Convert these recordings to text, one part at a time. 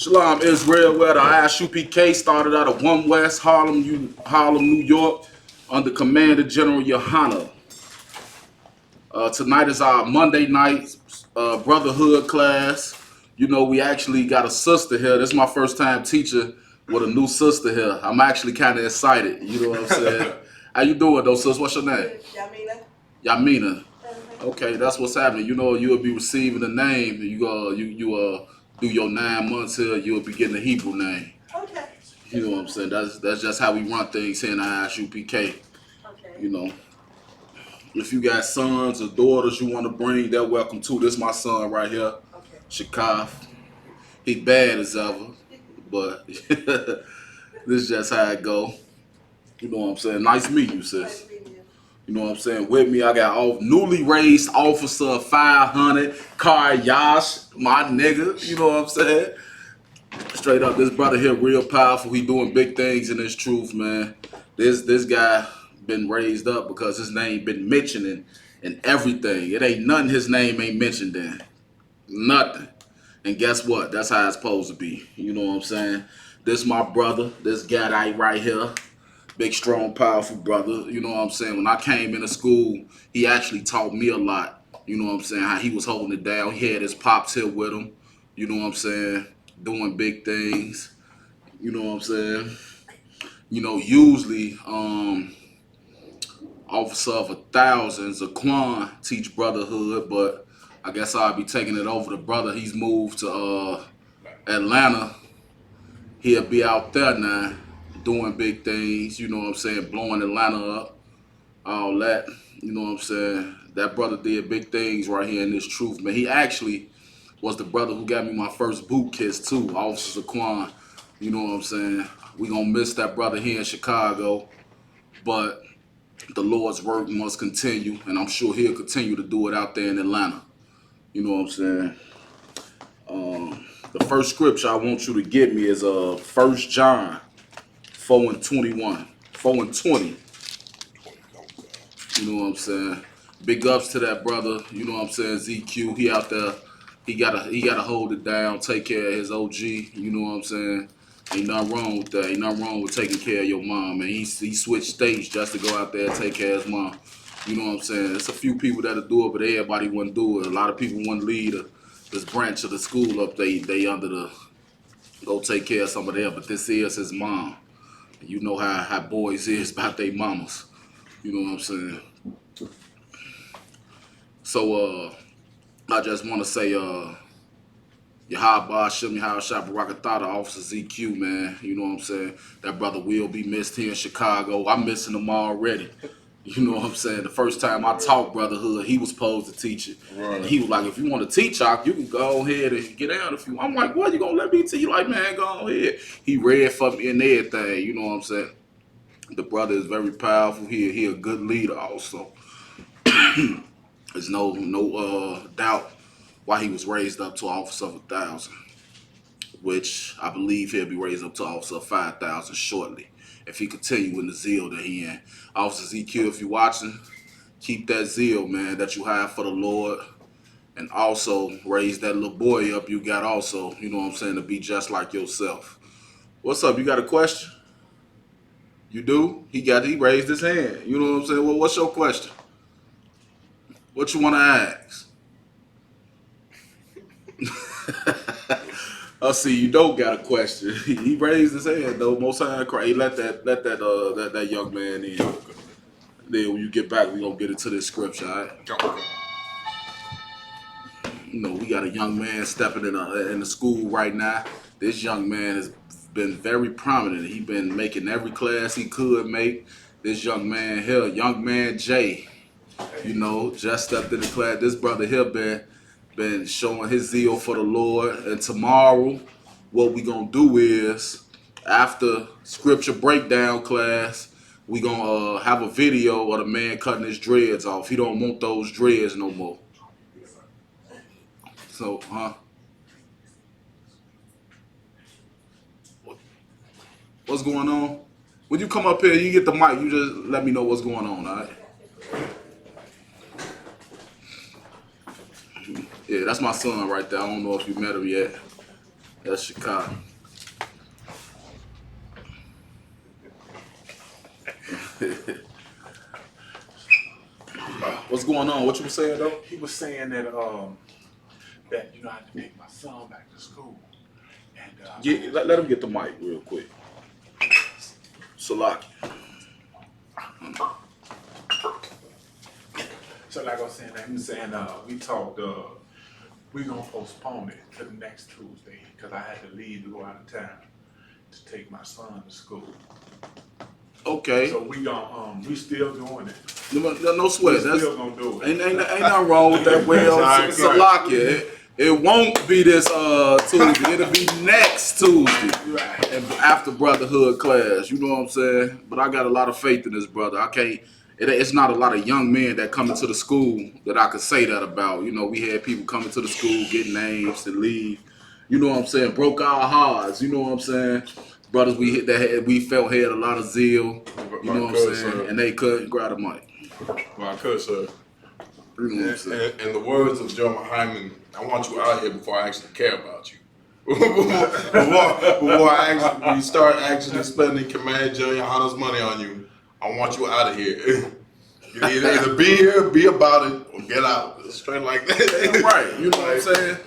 Shalom Israel, where the Isupk started out of 1 West Harlem, New York, under Commander General Yohana. Tonight is our Monday night Brotherhood class. You know, we actually got a sister here. This is my first time teaching with a new sister here. I'm actually kind of excited. You know what I'm saying? How you doing, though, sis? What's your name? Yamina. Yamina. Okay, that's what's happening. You know, you'll be receiving a name. You do your 9 months here. You'll be getting a Hebrew name. Okay. You know what I'm saying? That's just how we run things here in the Isupk. Okay. You know, if you got sons or daughters you want to bring, they're welcome too. This is my son right here, Okay. Shakaf. He bad as ever, but this is just how it go. You know what I'm saying? Nice to meet you, sis. Nice meeting you. You know what I'm saying? With me, I got newly raised Officer 500, Car Yash, my nigga. You know what I'm saying? Straight up, this brother here real powerful. He doing big things in his truth, man. This guy been raised up because his name been mentioned in everything. It ain't nothing his name ain't mentioned in. Nothing. And guess what? That's how it's supposed to be. You know what I'm saying? This my brother. This guy right here. Big, strong, powerful brother. You know what I'm saying? When I came into school, he actually taught me a lot. You know what I'm saying? How he was holding it down. He had his pops here with him. You know what I'm saying? Doing big things. You know what I'm saying? You know, usually, Officer of 1,000, Zaquan teach Brotherhood, but I guess I'll be taking it over to brother. He's moved to Atlanta. He'll be out there now doing big things, you know what I'm saying, blowing Atlanta up, all that. You know what I'm saying? That brother did big things right here in this truth, man. He actually was the brother who got me my first boot kiss too, Officer Zaquan. You know what I'm saying? We gonna miss that brother here in Chicago, but the Lord's work must continue, and I'm sure he'll continue to do it out there in Atlanta. You know what I'm saying? The first scripture I want you to get me is 1 John 4:21. 4:20. You know what I'm saying? Big ups to that brother. You know what I'm saying? ZQ. He out there. He gotta hold it down. Take care of his OG. You know what I'm saying? Ain't nothing wrong with that. Ain't nothing wrong with taking care of your mom, man. He switched states just to go out there and take care of his mom. You know what I'm saying? There's a few people that'll do it, but everybody wouldn't do it. A lot of people wouldn't lead this branch of the school up. They under the go take care of some of them, but this is his mom. You know how boys is about their mamas. You know what I'm saying? So I just want to say Yahaba Shim Yahab Shabarakatata, Officer ZQ, man. You know what I'm saying? That brother will be missed here in Chicago. I'm missing him already. You know what I'm saying? The first time I taught Brotherhood, he was supposed to teach it. Right. And he was like, if you want to teach, you can go ahead and get out if you want. I'm like, what, you going to let me teach? He like, man, go ahead. He read for me and everything. You know what I'm saying? The brother is very powerful. He a good leader also. There's no doubt why he was raised up to Officer of 1,000, which I believe he'll be raised up to Officer of 5,000 shortly if he continue in the zeal that he in. Officer ZQ, if you're watching, keep that zeal, man, that you have for the Lord, and also raise that little boy up you got also, you know what I'm saying, to be just like yourself. What's up? You got a question? You do? He raised his hand. You know what I'm saying? Well, what's your question? What you want to ask? I see you don't got a question. He raised his hand though. Most time, he let that young man in. Then when you get back, we gonna get into this scripture. All right? You know, we got a young man stepping in the school right now. This young man has been very prominent. He been making every class he could make. This young man here, young man Jay, you know, just stepped in the class. This brother here been showing his zeal for the Lord. And tomorrow, what we gonna do is, after scripture breakdown class, we gonna have a video of the man cutting his dreads off. He don't want those dreads no more. So, what's going on? When you come up here, you get the mic, you just let me know what's going on, all right? Yeah, that's my son right there. I don't know if you met him yet. That's Chicago. What's going on? What you were saying though? He was saying that that I had to take my son back to school. And Let him get the mic real quick. Salaki. So like I was saying, he was saying we talked. We gonna postpone it to the next Tuesday because I had to leave to go out of town to take my son to school. Okay. So we still doing it. No sweat. We still gonna do it. Ain't nothing wrong with that. Well, Salaki. It won't be this Tuesday. It'll be next Tuesday. Right. And after Brotherhood class. You know what I'm saying? But I got a lot of faith in this brother. I can't. It's not a lot of young men that come into the school that I could say that about. We had people coming to the school, getting names and leave. You know what I'm saying? Broke our hearts. You know what I'm saying? Brothers we felt had a lot of zeal. You know what I'm saying? Sir. And they couldn't grab the money. My cousin, sir. You know what I'm saying? In the words of German Hyman, I want you out here before I actually care about you. before we start actually spending Command Junior Hunter's money on you, I want you out of here. Either be here, be about it, or get out. Straight like that. Right. You know what I'm saying?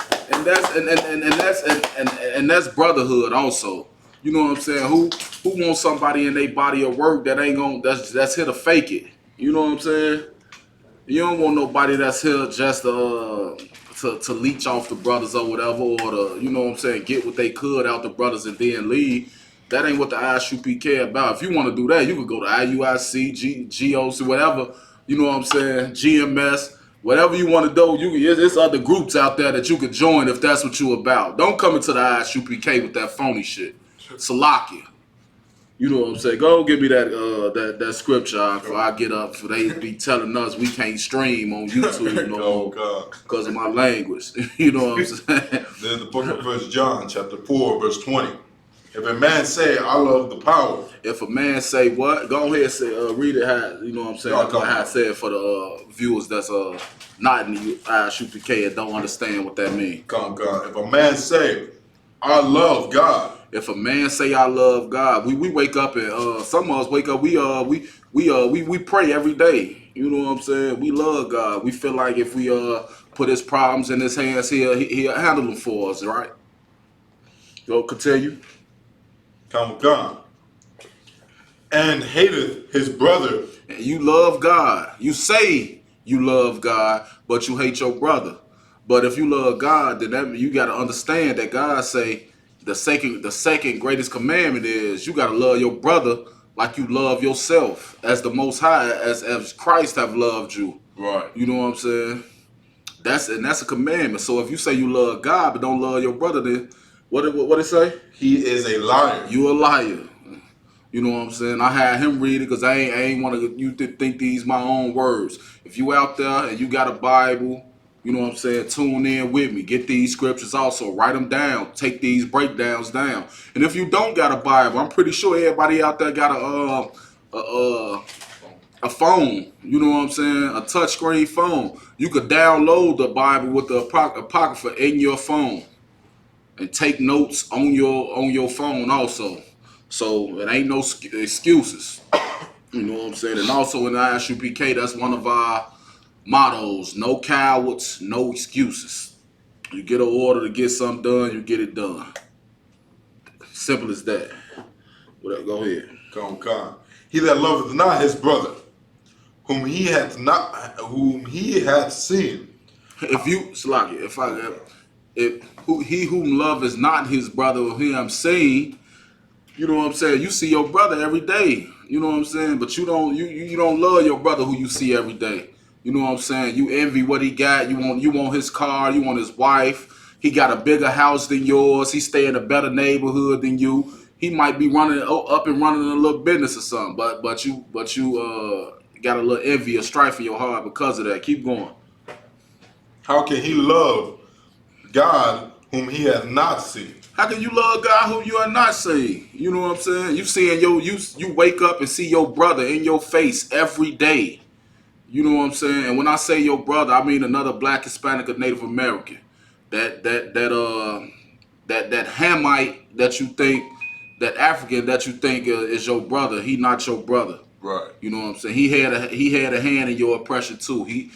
And that's brotherhood also. You know what I'm saying? Who wants somebody in their body of work that ain't gonna that's here to fake it? You know what I'm saying? You don't want nobody that's here just to leech off the brothers or whatever, or to, you know what I'm saying, get what they could out the brothers and then leave. That ain't what the Isupk care about. If you want to do that, you could go to IUIC, GOC, whatever. You know what I'm saying? GMS, whatever you want to do. There's other groups out there that you could join if that's what you about. Don't come into the Isupk with that phony shit. Salaki. You know what I'm saying? Go give me that scripture before I get up. For they be telling us we can't stream on YouTube no more because of my language. You know what I'm saying? Then the book of 1 John, chapter 4, verse 20. If a man say, I love the power. If a man say what? Go ahead and say, read it how, you know what I'm saying? How I said for the viewers that's not in the Isupk and don't understand what that means. If a man say, I love God. If a man say I love God, we wake up and some of us wake up, we pray every day. You know what I'm saying? We love God. We feel like if we put his problems in his hands, he'll handle them for us, right? Go continue. God. And hateth his brother. And you love God. You say you love God, but you hate your brother. But if you love God, then you got to understand that God say the second greatest commandment is you got to love your brother like you love yourself, as the Most High, as Christ have loved you. Right. You know what I'm saying? That's a commandment. So if you say you love God but don't love your brother, then what it say? He is a liar. You a liar. You know what I'm saying? I had him read it because I ain't want you to think these my own words. If you out there and you got a Bible, you know what I'm saying, tune in with me. Get these scriptures also. Write them down. Take these breakdowns down. And if you don't got a Bible, I'm pretty sure everybody out there got a phone. You know what I'm saying? A touchscreen phone. You could download the Bible with the Apocrypha in your phone and take notes on your phone also. So it ain't no excuses. You know what I'm saying? And also in the Isupk, that's one of our mottos: no cowards, no excuses. You get an order to get something done, you get it done. Simple as that. Go ahead. He that loveth not his brother, whom he hath seen. He whom love is not his brother whom he am seen. You know what I'm saying? You see your brother every day. You know what I'm saying? But you don't love your brother who you see every day. You know what I'm saying? You envy what he got. You want his car. You want his wife. He got a bigger house than yours. He stay in a better neighborhood than you. He might be running up and running a little business or something. But you got a little envy or strife in your heart because of that. Keep going. How can he love God whom he hath not seen? How can you love God whom you are not seeing? You know what I'm saying? You wake up and see your brother in your face every day. You know what I'm saying? And when I say your brother, I mean another Black, Hispanic, or Native American that that Hamite that you think, that African that you think is your brother, he not your brother. Right. You know what I'm saying? He had a hand in your oppression too. He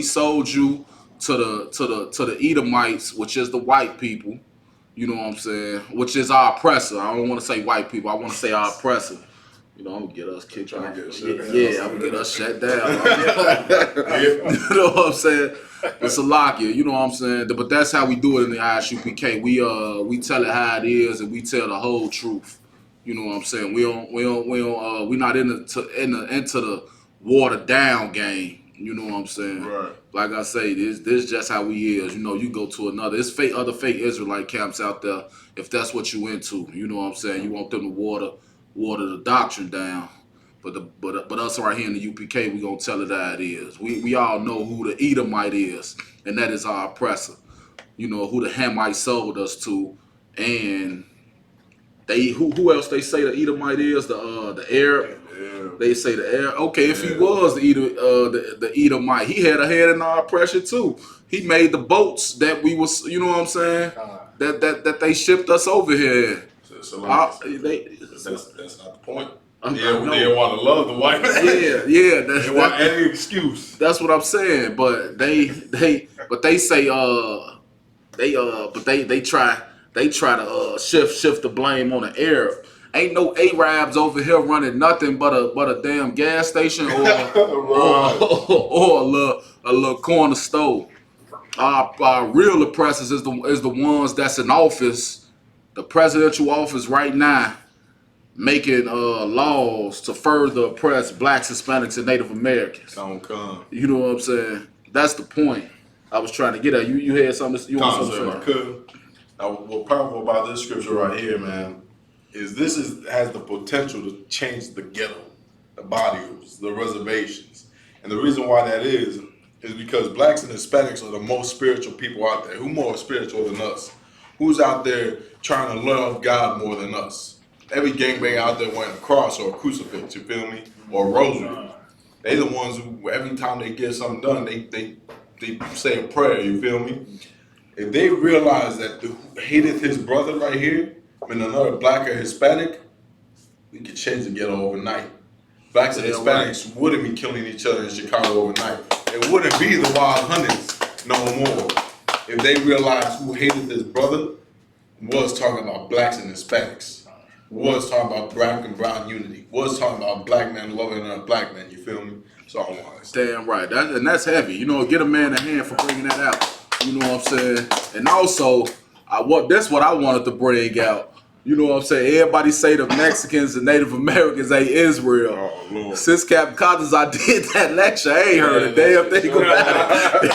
sold you to the Edomites, which is the white people. You know what I'm saying? Which is our oppressor. I don't want to say white people. I want to say our oppressor. You know, I'm gonna get us kicked off. Yeah, I'm gonna get us shut down. You know what I'm saying? It's a lock here. You know what I'm saying? But that's how we do it in the Isupk. We tell it how it is, and we tell the whole truth. You know what I'm saying? We're not into the watered down game. You know what I'm saying? Right. Like I say, this just how we is. You know, you go to another. It's other fake Israelite camps out there. If that's what you into, you know what I'm saying. You want them to water the doctrine down. But us right here in the UPK, we gonna tell it how it is. We all know who the Edomite is, and that is our oppressor. You know who the Hamite sold us to, and they who else they say the Edomite is? The Arab. Yeah. They say the Arab. Okay, if he was the Edomite, he had a hand in our oppression too. He made the boats that we was, you know what I'm saying? That they shipped us over here. That's not the point. They didn't want to love the white man. Yeah. They want any excuse. That's what I'm saying. But they say they try to shift the blame on the Arab. Ain't no Arabs over here running nothing but a damn gas station or a little corner store. Our real oppressors is the ones that's in office, the presidential office right now, making laws to further oppress blacks, Hispanics, and Native Americans. Don't come. You know what I'm saying? That's the point I was trying to get at. You had something. You want something? If I could. Now, what's powerful about this scripture right here, man, is this has the potential to change the ghetto, the barrios, the reservations, and the reason why that is because blacks and Hispanics are the most spiritual people out there. Who more spiritual than us? Who's out there trying to love God more than us? Every gangbang out there wearing a cross or a crucifix, you feel me? Or a rosary. They the ones who, every time they get something done, they say a prayer, you feel me? If they realize that who hated his brother right here, when another black or Hispanic, we could change the ghetto overnight. Blacks and Hispanics wouldn't be killing each other in Chicago overnight. It wouldn't be the wild hunters no more. If they realized who hated his brother was talking about blacks and Hispanics, was talking about black and brown unity, was talking about black men loving another black man, you feel me? So I want to say. Damn right. And that's heavy. You know, get a man a hand for bringing that out. You know what I'm saying? And also, that's what I wanted to bring out. You know what I'm saying? Everybody say the Mexicans and Native Americans ain't Israel. Oh, Lord. Since Captain Cottons, I did that lecture. I ain't heard a damn thing about it.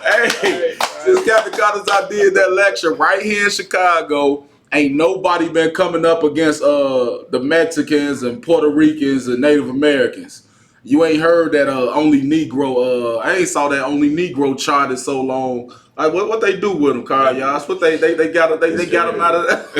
Hey, since Captain Cottons, I did that lecture right here in Chicago. Ain't nobody been coming up against the Mexicans and Puerto Ricans and Native Americans. You ain't heard that only Negro. I ain't saw that only Negro chart in so long. Like what they do with them, Carl? Y'all? What they got them out of that.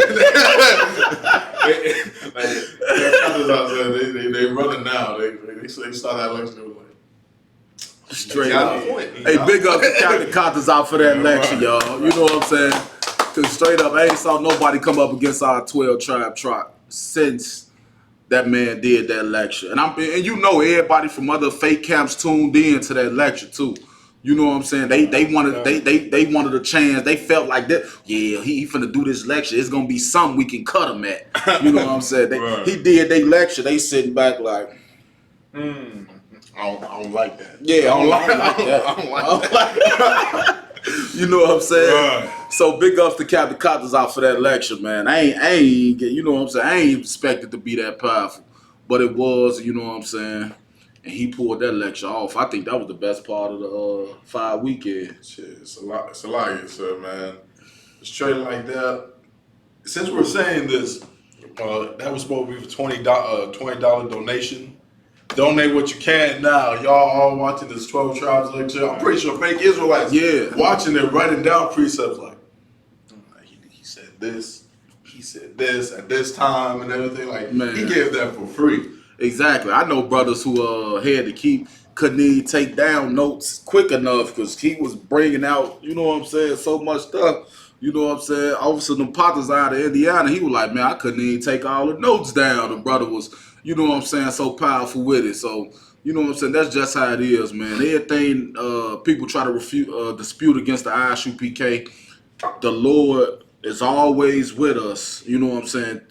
They running now. They saw that election. They was like, straight up. Hey, big up to Captain Cottons out for that lecture, y'all. You know what I'm saying? Cause straight up, I ain't saw nobody come up against our 12 tribe trot since that man did that lecture. And you know everybody from other fake camps tuned in to that lecture too. You know what I'm saying? They wanted a chance. They felt like that. Yeah, he finna do this lecture. It's gonna be something we can cut him at. You know what I'm saying? He did they lecture. They sitting back like, I don't like that. Yeah, I don't like that. I don't like that. You know what I'm saying? Right. So big ups to Captain Cottons out for that lecture, man. I ain't you know what I'm saying? I ain't expected to be that powerful, but it was. You know what I'm saying? And he pulled that lecture off. I think that was the best part of the 5 weekend. Shit, it's a lot, sir, man. Straight like that. Since we're saying this, that was supposed to be for $20 donation. Donate what you can now. Y'all all watching this 12 Tribes lecture. I'm pretty sure fake Israelites watching it, writing down precepts like, he said this at this time and everything. Like, man, he gave that for free. Exactly. I know brothers who had to couldn't take down notes quick enough because he was bringing out, you know what I'm saying, so much stuff. You know what I'm saying? Officer them Potters out of Indiana, he was like, man, I couldn't even take all the notes down. The brother was, you know what I'm saying, so powerful with it. So, you know what I'm saying? That's just how it is, man. Everything people try to dispute against the ISUPK, the Lord is always with us, you know what I'm saying,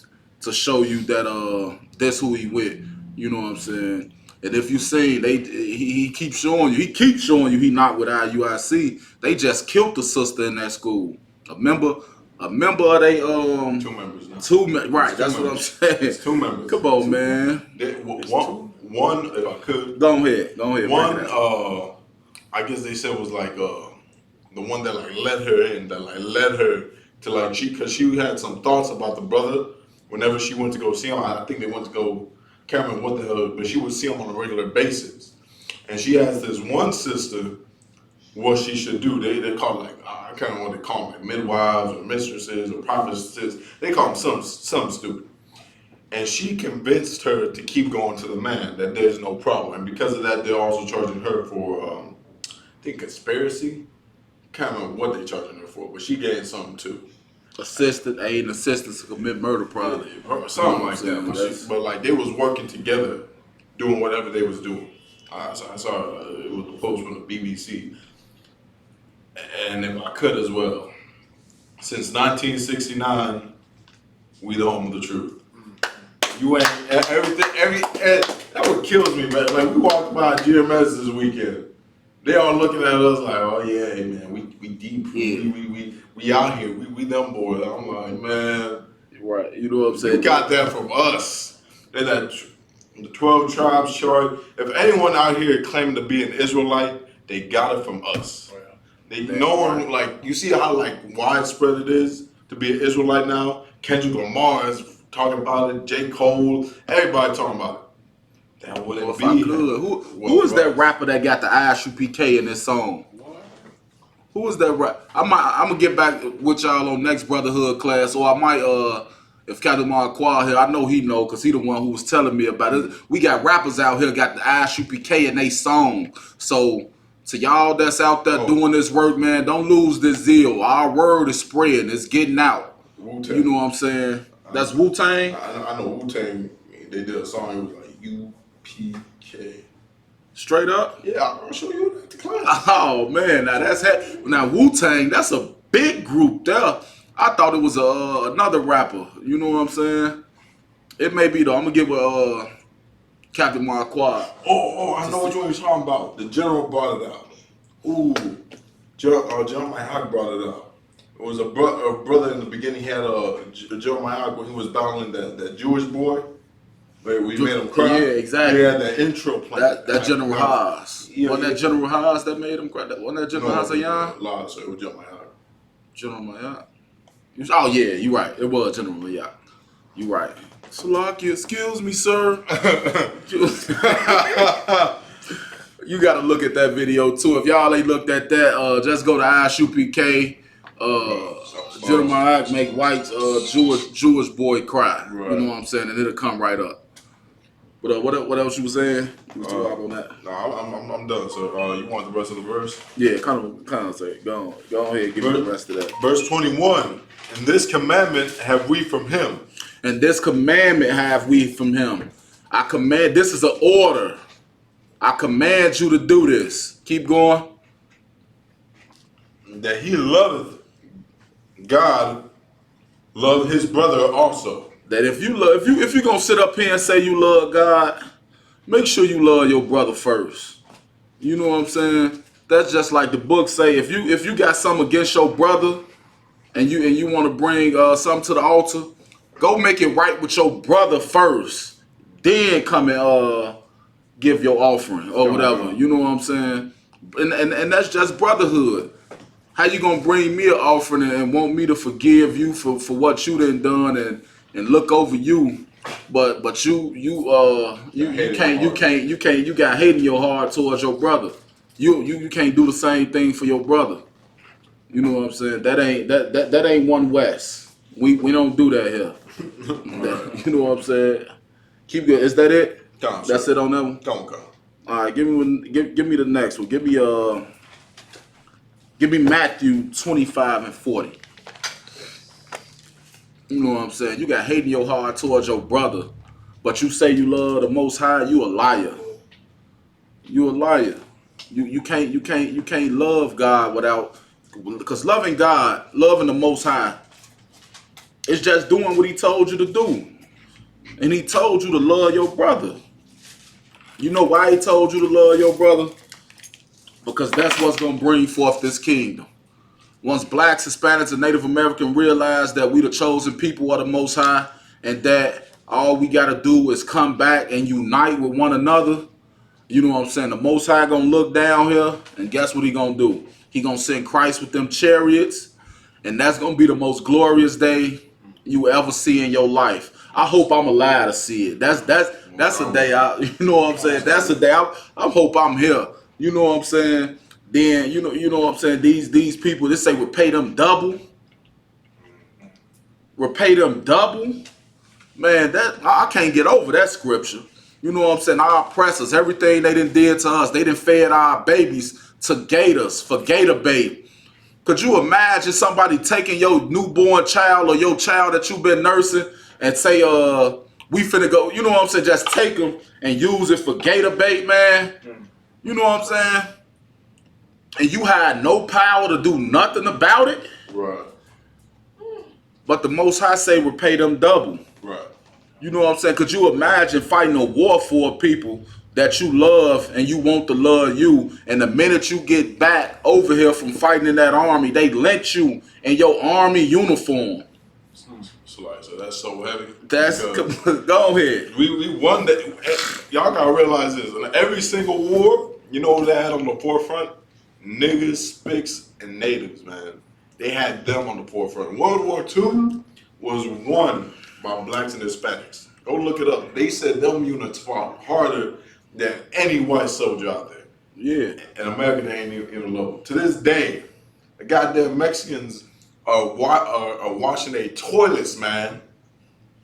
to show you that that's who he with. You know what I'm saying? And if you see, he keeps showing you he not with IUIC. They just killed the sister in that school. A member of they 2 members now. right. It's That's two what I'm members. saying. It's 2 members. Come on, man. One, if I could. Go ahead. One, break it down. I guess they said was like the one that like let her in, that like led her to like because she had some thoughts about the brother whenever she went to go see him. I think they went to go. Can't remember what the hell, but she would see him on a regular basis, and she asked this one sister what she should do. They call it like I can't remember what they call them, like midwives or mistresses or prophetesses. They call them something stupid. And she convinced her to keep going to the man, that there's no problem. And because of that, they're also charging her for, I think, conspiracy. Can't remember what they're charging her for, but she gained something too. Aid and assistance to commit murder, probably. Something like that. But like they was working together, doing whatever they was doing. I saw it was a post from the BBC. And if I could as well, since 1969, we the home of the truth. You ain't that what kills me, man. Like we walked by GMS this weekend. They all looking at us like, oh yeah, hey, man, we deep. Yeah. We out here. We them boys. I'm like, man. Right. You know what I'm saying? You got that from us. And that the 12 tribes chart. If anyone out here claiming to be an Israelite, they got it from us. No one, like, you see how like widespread it is to be an Israelite now? Kendrick Lamar is talking about it. J. Cole, everybody talking about it. That wouldn't be. Who is that rapper that got the ISUPK in this song? Who is that rap? I'm gonna get back with y'all on next Brotherhood class, or I might if Captain Marquand here, I know he know because he the one who was telling me about it. We got rappers out here got the ISUPK in they song. So to y'all that's out there doing this work, man, don't lose this zeal. Our word is spreading, it's getting out. Wu-Tang. You know what I'm saying? That's Wu-Tang. I know Wu-Tang. They did a song. It was like UPK. Straight up? Yeah, I'll show you at the class. Oh man, now Wu-Tang. That's a big group there. I thought it was another rapper. You know what I'm saying? It may be though. I'm gonna give Captain Marquand. Oh, I know what you're talking about. The general brought it out. Ooh, Jeremiah Hawk brought it out. It was a brother in the beginning. He had Jeremiah Hawk when he was battling that Jewish boy. Where we made him cry. Yeah, exactly. He had that intro playing. That General Haas. Yeah, wasn't that General Haas that made him cry? Wasn't that General Haas a young? No, so it was Jeremiah Hawk. General Mayotte. Oh yeah, you're right. It was General Mayotte. You're right. Salakia, excuse me, sir. You got to look at that video too. If y'all ain't looked at that, just go to ISUPK. Jeremiah make white Jewish boy cry. Right. You know what I'm saying, and it'll come right up. But what else you was saying? You was too hot on that. No, I'm done. So you want the rest of the verse? Yeah, kind of say. Go ahead, give me the rest of that. Verse 21. And this commandment have we from him. And this commandment have we from him. I command. This is an order. I command you to do this. Keep going. That he loveth God, love his brother also. That if you're gonna sit up here and say you love God, make sure you love your brother first. You know what I'm saying? That's just like the book say. If you got something against your brother, and you want to bring something to the altar, go make it right with your brother first. Then come and give your offering or whatever. You know what I'm saying? And that's just brotherhood. How you gonna bring me an offering and want me to forgive you for what you done and look over you, but you got hate in your heart towards your brother. You can't do the same thing for your brother. You know what I'm saying? That ain't one West. We don't do that here. You know what I'm saying? Keep good. Is that it? That's it on that one. Don't go. All right, give me the next one. Give me Matthew 25 and 40. You know what I'm saying? You got hate in your heart towards your brother, but you say you love the Most High. You a liar. You a liar. You can't love God without, because loving God, loving the Most High, is just doing what He told you to do, and He told you to love your brother. You know why He told you to love your brother? Because that's what's gonna bring forth this kingdom. Once blacks, Hispanics, and Native American realize that we the chosen people of the Most High, and that all we gotta do is come back and unite with one another, you know what I'm saying? The Most High gonna look down here, and guess what He gonna do? He gonna send Christ with them chariots, and that's gonna be the most glorious day you ever see in your life. I hope I'm alive to see it. That's a day I, you know what I'm saying? That's a day I hope I'm here. You know what I'm saying? Then you know what I'm saying. These people, they say repay them double, repay them double. Man, that I can't get over that scripture. You know what I'm saying? Our oppressors, everything they done did to us, they done fed our babies to gators for gator bait. Could you imagine somebody taking your newborn child or your child that you've been nursing and say, we finna go, you know what I'm saying? Just take them and use it for gator bait, man. You know what I'm saying? And you had no power to do nothing about it. Right. But the Most High say repay them double. Right. You know what I'm saying? Could you imagine fighting a war for people that you love and you want to love you, and the minute you get back over here from fighting in that army, they lynch you in your army uniform? So that's so heavy. That's go ahead. We won that. Y'all gotta realize this. In every single war, you know what they had on the forefront? Niggas, spics, and natives, man. They had them on the forefront. World War II was won by blacks and Hispanics. Go look it up. They said them units fought harder than any white soldier out there. Yeah. And America ain't even low. To this day, the goddamn Mexicans are washing their toilets, man.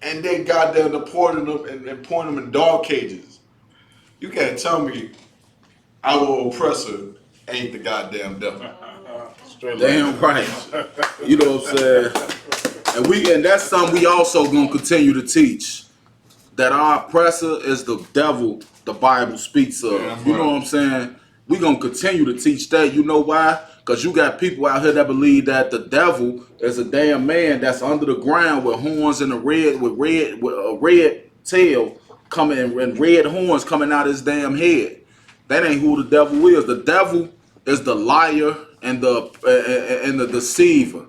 And they goddamn deporting them and pouring them in dog cages. You can't tell me our oppressor ain't the goddamn devil. Damn right. You know what I'm saying? And that's something we also gonna continue to teach. That our oppressor is the devil the Bible speaks of. Yeah, you know what I'm saying? We gonna continue to teach that. You know why? Because you got people out here that believe that the devil is a damn man that's under the ground with horns and a red tail coming and red horns coming out his damn head. That ain't who the devil is. The devil is the liar and the deceiver.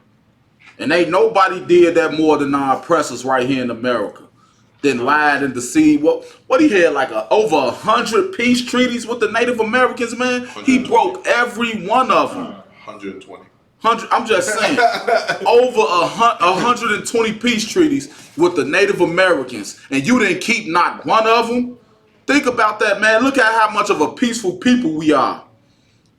And ain't nobody did that more than our oppressors right here in America. Then lied and deceived. What he had like over 100 peace treaties with the Native Americans, man. He broke every one of them. 120. I'm just saying, over 120 peace treaties with the Native Americans, and you didn't keep not one of them. Think about that, man. Look at how much of a peaceful people we are.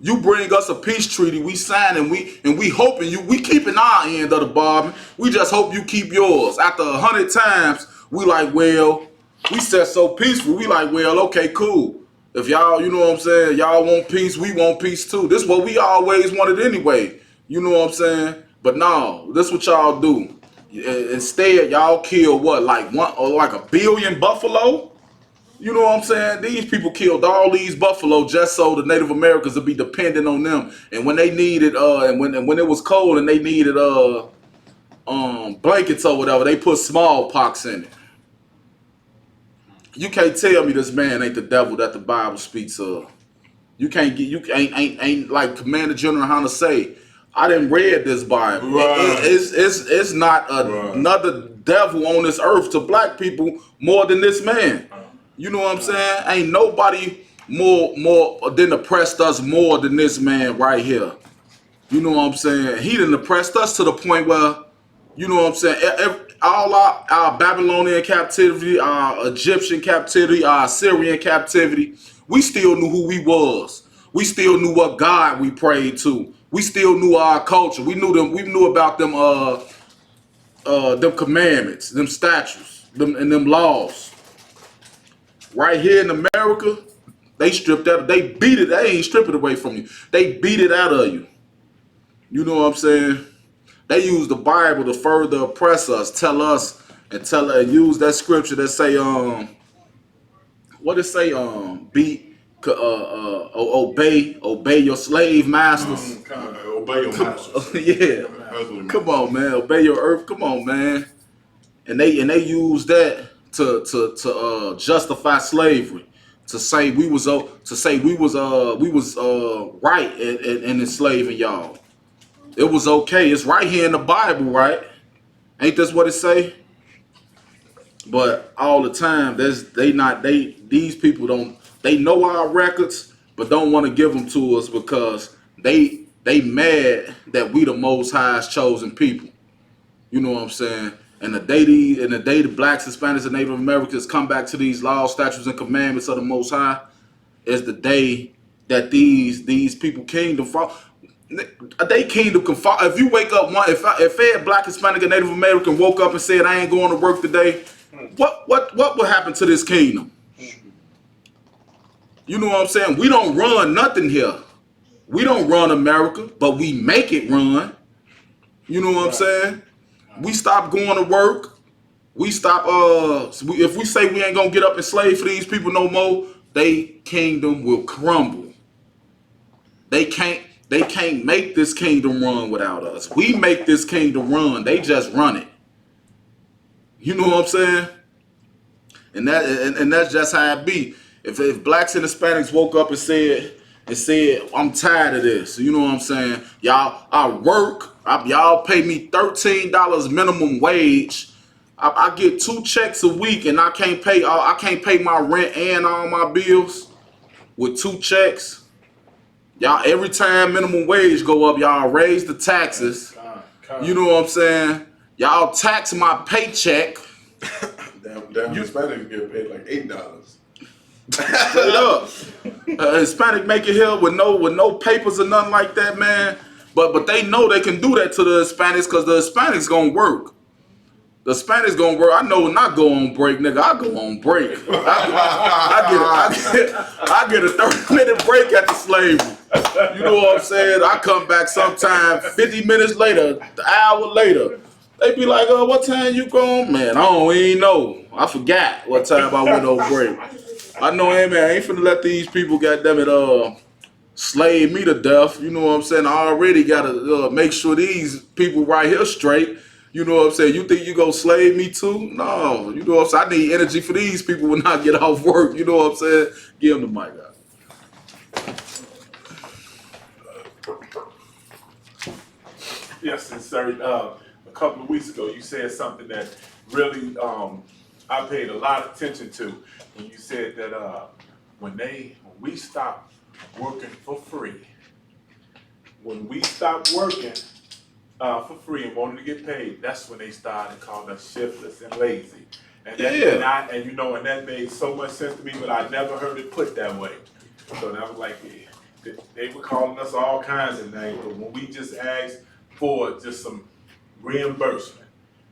You bring us a peace treaty, we sign, and we hoping we keeping our end of the bargain. We just hope you keep yours. After 100 times, we like, well, we said so peaceful. We like, well, okay, cool. If y'all, you know what I'm saying, y'all want peace, we want peace too. This is what we always wanted anyway. You know what I'm saying? But no, this is what y'all do. Instead, y'all kill what, like 1 billion buffalo? You know what I'm saying? These people killed all these buffalo just so the Native Americans would be dependent on them. And when they needed, and when it was cold and they needed blankets or whatever, they put smallpox in it. You can't tell me this man ain't the devil that the Bible speaks of. You can't get, you ain't like Commander General Hunter say. I didn't read this Bible. Right. It's not another devil on this earth to black people more than this man. You know what I'm saying? Ain't nobody more than oppressed us more than this man right here. You know what I'm saying? He done oppressed us to the point where, you know what I'm saying, all our Babylonian captivity, our Egyptian captivity, our Assyrian captivity, we still knew who we was. We still knew what God we prayed to. We still knew our culture. We knew them. We knew about them commandments, them statutes, and them laws. Right here in America, they stripped that. They beat it. They ain't strip it away from you. They beat it out of you. You know what I'm saying? They use the Bible to further oppress us, use that scripture that say what it say obey your slave masters. Obey your masters. Yeah. Come on, man. Obey your earth. Come on, man. And they use that to justify slavery, to say we was right in enslaving y'all. It was okay. It's right here in the Bible, right? Ain't this what it say? But all the time, these people they know our records, but don't want to give them to us because they mad that we the Most High's chosen people. You know what I'm saying? And the day the blacks, Hispanics, and Native Americans come back to these laws, statutes, and commandments of the Most High is the day that these people kingdom fall. They kingdom can fall. If you wake up if every black, Hispanic, and Native American woke up and said, I ain't going to work today, what would happen to this kingdom? You know what I'm saying? We don't run nothing here. We don't run America, but we make it run. You know what I'm saying? We stop going to work. We stop. If we say we ain't gonna get up and slave for these people no more, they kingdom will crumble. They can't make this kingdom run without us. We make this kingdom run. They just run it. You know what I'm saying? And that's just how it be. If blacks and Hispanics woke up and said, I'm tired of this. You know what I'm saying? Y'all, I work. Y'all pay me $13 minimum wage. I get 2 checks a week, and I can't pay my rent and all my bills with 2 checks. Y'all, every time minimum wage go up, y'all raise the taxes. You know what I'm saying? Y'all tax my paycheck. Damn Hispanics get paid like $8. Straight up. Hispanic make it here with no papers or nothing like that, man. But they know they can do that to the Hispanics because the Hispanics gonna work. The Hispanics gonna work. I know when I go on break, nigga, I go on break. I get a 30-minute break at the slavery. You know what I'm saying? I come back sometime 50 minutes later, an hour later. They be like, what time you going? Man, I don't even know. I forgot what time I went on break. I know, hey, man, I ain't finna let these people, goddammit, slave me to death. You know what I'm saying? I already gotta make sure these people right here straight. You know what I'm saying? You think you gonna slave me too? No. You know what I'm saying? I need energy for these people when I get off work. You know what I'm saying? Give them the mic out. Yes, and sir. A couple of weeks ago, you said something that really I paid a lot of attention to. And you said that when we stopped working for free, when we stopped working for free and wanted to get paid, that's when they started calling us shiftless and lazy. And that, and that made so much sense to me, but I never heard it put that way. So that was like, they were calling us all kinds of names, but when we just asked for just some reimbursement,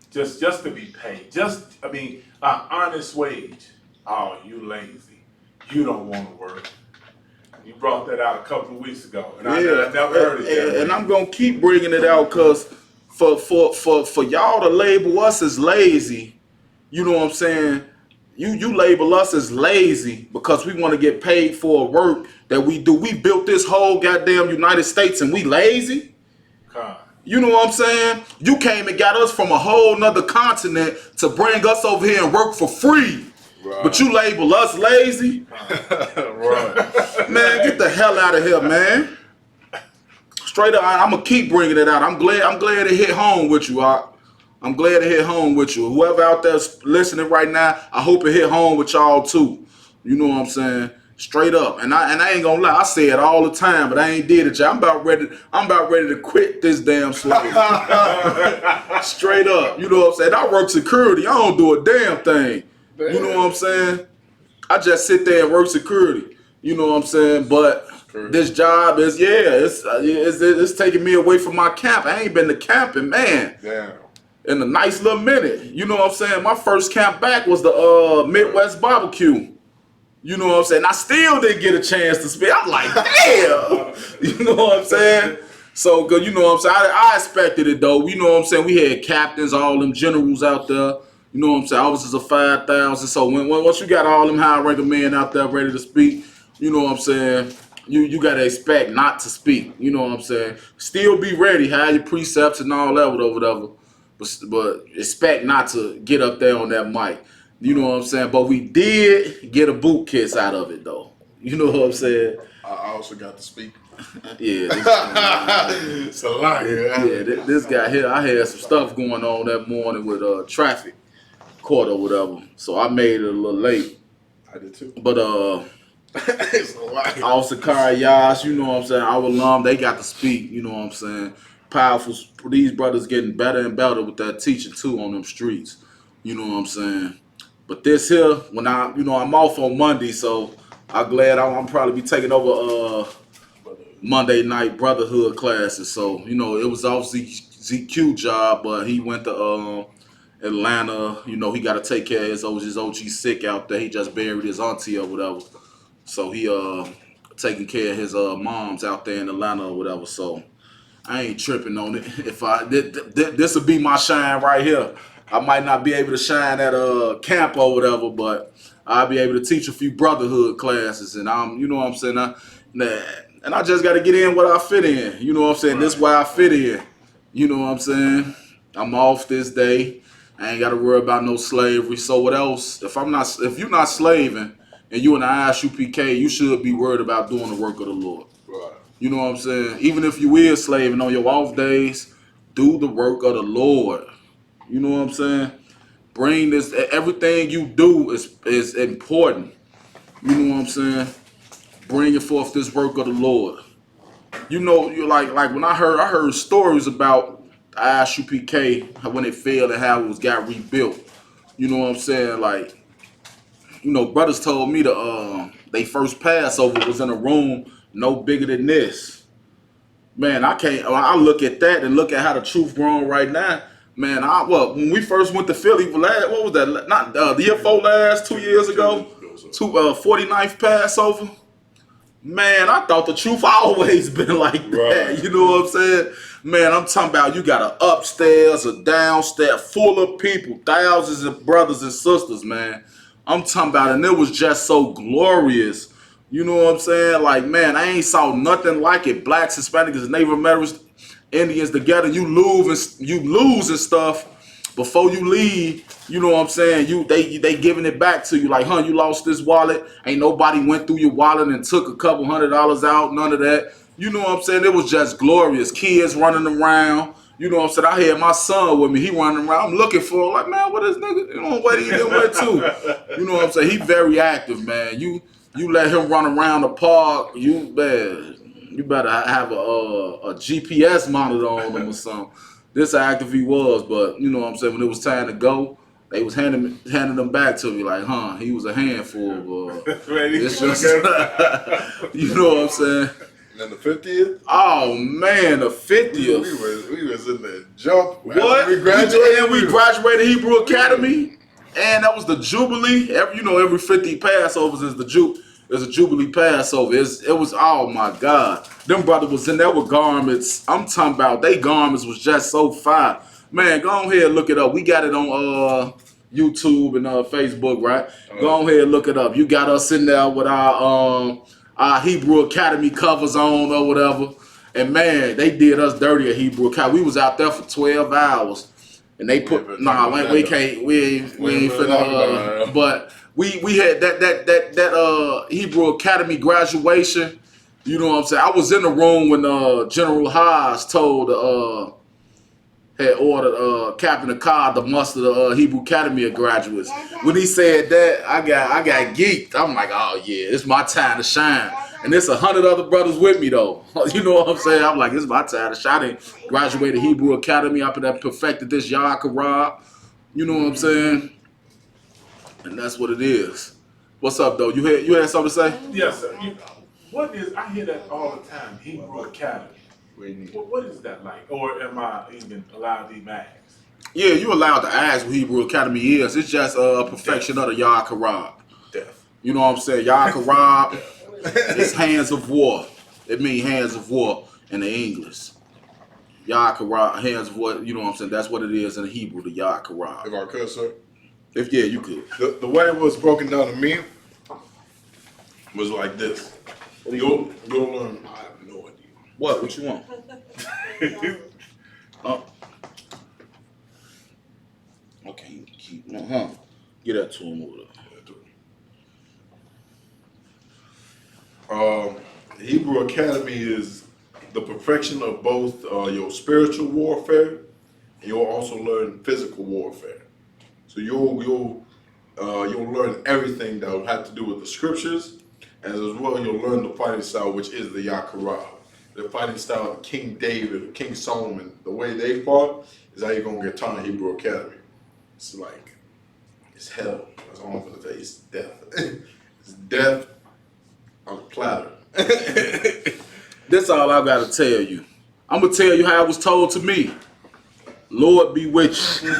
just to be paid, an honest wage. Oh, you lazy. You don't want to work. You brought that out a couple of weeks ago, and I never heard it. And I'm gonna keep bringing it out because for y'all to label us as lazy, you know what I'm saying? You label us as lazy because we want to get paid for work that we do. We built this whole goddamn United States, and we lazy. You know what I'm saying? You came and got us from a whole nother continent to bring us over here and work for free. Right. But you label us lazy? Right. Man, get the hell out of here, man. Straight up, I'm going to keep bringing it out. I'm glad it hit home with you, I'm glad it hit home with you. Whoever out there listening right now, I hope it hit home with y'all too. You know what I'm saying? Straight up, and I ain't gonna lie. I say it all the time, but I ain't did it yet. I'm about ready to quit this damn slavery. Straight up, you know what I'm saying? I work security. I don't do a damn thing. Damn. You know what I'm saying? I just sit there and work security. You know what I'm saying? But this job is it's taking me away from my camp. I ain't been to camping, man. Damn. In a nice little minute. You know what I'm saying? My first camp back was the Midwest barbecue. You know what I'm saying? I still didn't get a chance to speak. I'm like, damn. You know what I'm saying? So good, you know what I'm saying? I expected it though. You know what I'm saying? We had captains, all them generals out there. You know what I'm saying? Officers of 5,000. So once you got all them high ranking men out there ready to speak, you know what I'm saying? You gotta expect not to speak. You know what I'm saying? Still be ready, have your precepts and all that, whatever. But expect not to get up there on that mic. You know what I'm saying? But we did get a boot kiss out of it though. You know what I'm saying? I also got to speak. Yeah. It's a lot. This guy here, I had some stuff going on that morning with traffic court or whatever. So I made it a little late. I did too. But It's a lot. Officer Yas, you know what I'm saying, our alum, they got to speak, you know what I'm saying. Powerful, these brothers getting better and better with that teaching too on them streets. You know what I'm saying. But this here, when I'm off on Monday, so I'm glad I'm probably be taking over Monday night Brotherhood classes. So, you know, it was off ZQ job, but he went to Atlanta. You know, he got to take care of his OG sick out there. He just buried his auntie or whatever. So he taking care of his moms out there in Atlanta or whatever. So I ain't tripping on it. If this will be my shine right here. I might not be able to shine at camp or whatever, but I'll be able to teach a few Brotherhood classes, and you know what I'm saying. And I just got to get in what I fit in. You know what I'm saying? Right. This is where I fit in. You know what I'm saying? I'm off this day. I ain't got to worry about no slavery. So what else? If you're not slaving and you in the Isupk, you should be worried about doing the work of the Lord. Right. You know what I'm saying? Even if you is slaving on your off days, do the work of the Lord. You know what I'm saying? Bring this. Everything you do is important. You know what I'm saying? Bringing forth this work of the Lord. You know, you like when I heard stories about the Isupk when it failed and how it got rebuilt. You know what I'm saying? Like, you know, brothers told me they first Passover was in a room no bigger than this. Man, I look at that and look at how the truth grown right now. Man, when we first went to Philly, what was that? Not the year before last, 2 years ago, 49th Passover. Man, I thought the truth always been like that. Right. You know what I'm saying? Man, I'm talking about you got an upstairs, a downstairs full of people, thousands of brothers and sisters, man. I'm talking about, and it was just so glorious. You know what I'm saying? Like, man, I ain't saw nothing like it. Blacks, Hispanics, and Native Americans, Indians together. You lose and stuff. Before you leave, you know what I'm saying? They giving it back to you. Like, you lost this wallet. Ain't nobody went through your wallet and took a couple $100 out. None of that. You know what I'm saying? It was just glorious. Kids running around. You know what I'm saying? I had my son with me. He running around. I'm looking for him. Like, man, what is nigga? You know what he did with too? You know what I'm saying? He very active, man. You let him run around the park. You better have a GPS monitor on him or something. This how active he was, but you know what I'm saying, when it was time to go, they was handing them back to me like, he was a handful. It's just, you know what I'm saying? And the 50th? Oh man, the 50th. We was in the jump. What? We graduated Hebrew Academy, and that was the Jubilee. Every 50 Passovers is a Jubilee Passover. It was, oh my God. Them brothers was in there with garments. I'm talking about they garments was just so fire. Man, go ahead and look it up. We got it on YouTube and Facebook, right? Go ahead and look it up. You got us in there with our Hebrew Academy covers on or whatever. And man, they did us dirty at Hebrew Academy. We was out there for 12 hours. And they put, we ain't finna, but we had that Hebrew Academy graduation. You know what I'm saying? I was in the room when General Haas had ordered Captain Akkad to muster the Hebrew Academy of graduates. When he said that, I got geeked. I'm like, oh yeah, it's my time to shine. And there's 100 other brothers with me though. You know what I'm saying? I'm like, it's my time to shine. I didn't graduated Hebrew Academy. I perfected this Yaakov. You know what I'm saying? And that's what it is. What's up though? You had something to say? Yes, sir. I hear that all the time, Hebrew Academy. What is that like? Or am I even allowed to even ask? Yeah, you're allowed to ask what Hebrew Academy is. It's just a perfection of the Yaakov. Death. You know what I'm saying? Yaakov, it's hands of war. It means hands of war in the English. Yah-Karab, hands of what, you know what I'm saying? That's what it is in Hebrew, the If Yah-Karab. I could, sir. If, yeah, you could. The way it was broken down to me was like this. You'll learn. I have no idea. What you want? Okay, keep, get that to him over The Hebrew Academy is the perfection of both your spiritual warfare, and you'll also learn physical warfare. So you'll learn everything that will have to do with the scriptures, and as well you'll learn the fighting style, which is the Yah-Karab. The fighting style of King David, King Solomon, the way they fought is how you're gonna get taught in Hebrew Academy. It's like, it's hell. That's all I'm gonna tell you. It's death. It's death on a platter. This all I gotta tell you. I'm gonna tell you how it was told to me. Lord be with you.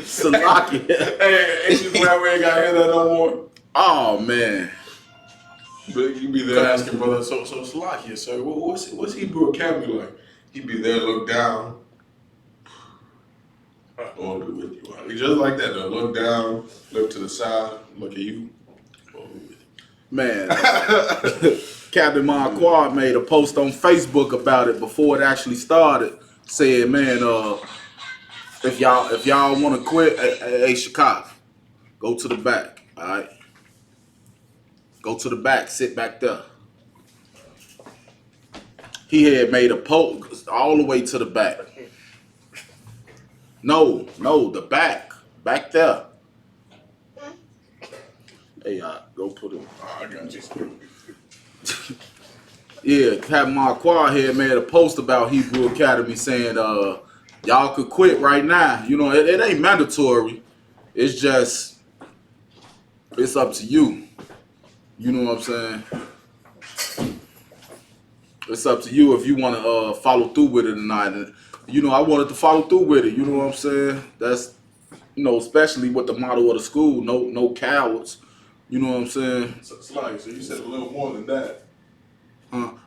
Salaki. Hey, ain't you glad we ain't got to hear that no more? Oh man. But you be there asking, brother, so Salakia, sir, what's Hebrew Academy like? He be there, look down. Lord be with you. He just like that, though. Look down, look to the side, look at you. Lord be with you. Man. Captain Marquardt made a post on Facebook about it before it actually started. Said, man, if y'all want to quit, hey, Chicago, go to the back, all right? Go to the back, sit back there. He had made a post all the way to the back. No, the back there. Hey, go put it. Oh, I got you. Yeah, Captain Marquardt had made a post about Hebrew Academy saying, y'all could quit right now. You know, it ain't mandatory. It's just, it's up to you. You know what I'm saying? It's up to you if you want to follow through with it or not. And, you know, I wanted to follow through with it. You know what I'm saying? That's, you know, especially with the motto of the school, no cowards. You know what I'm saying? So you said a little more than that.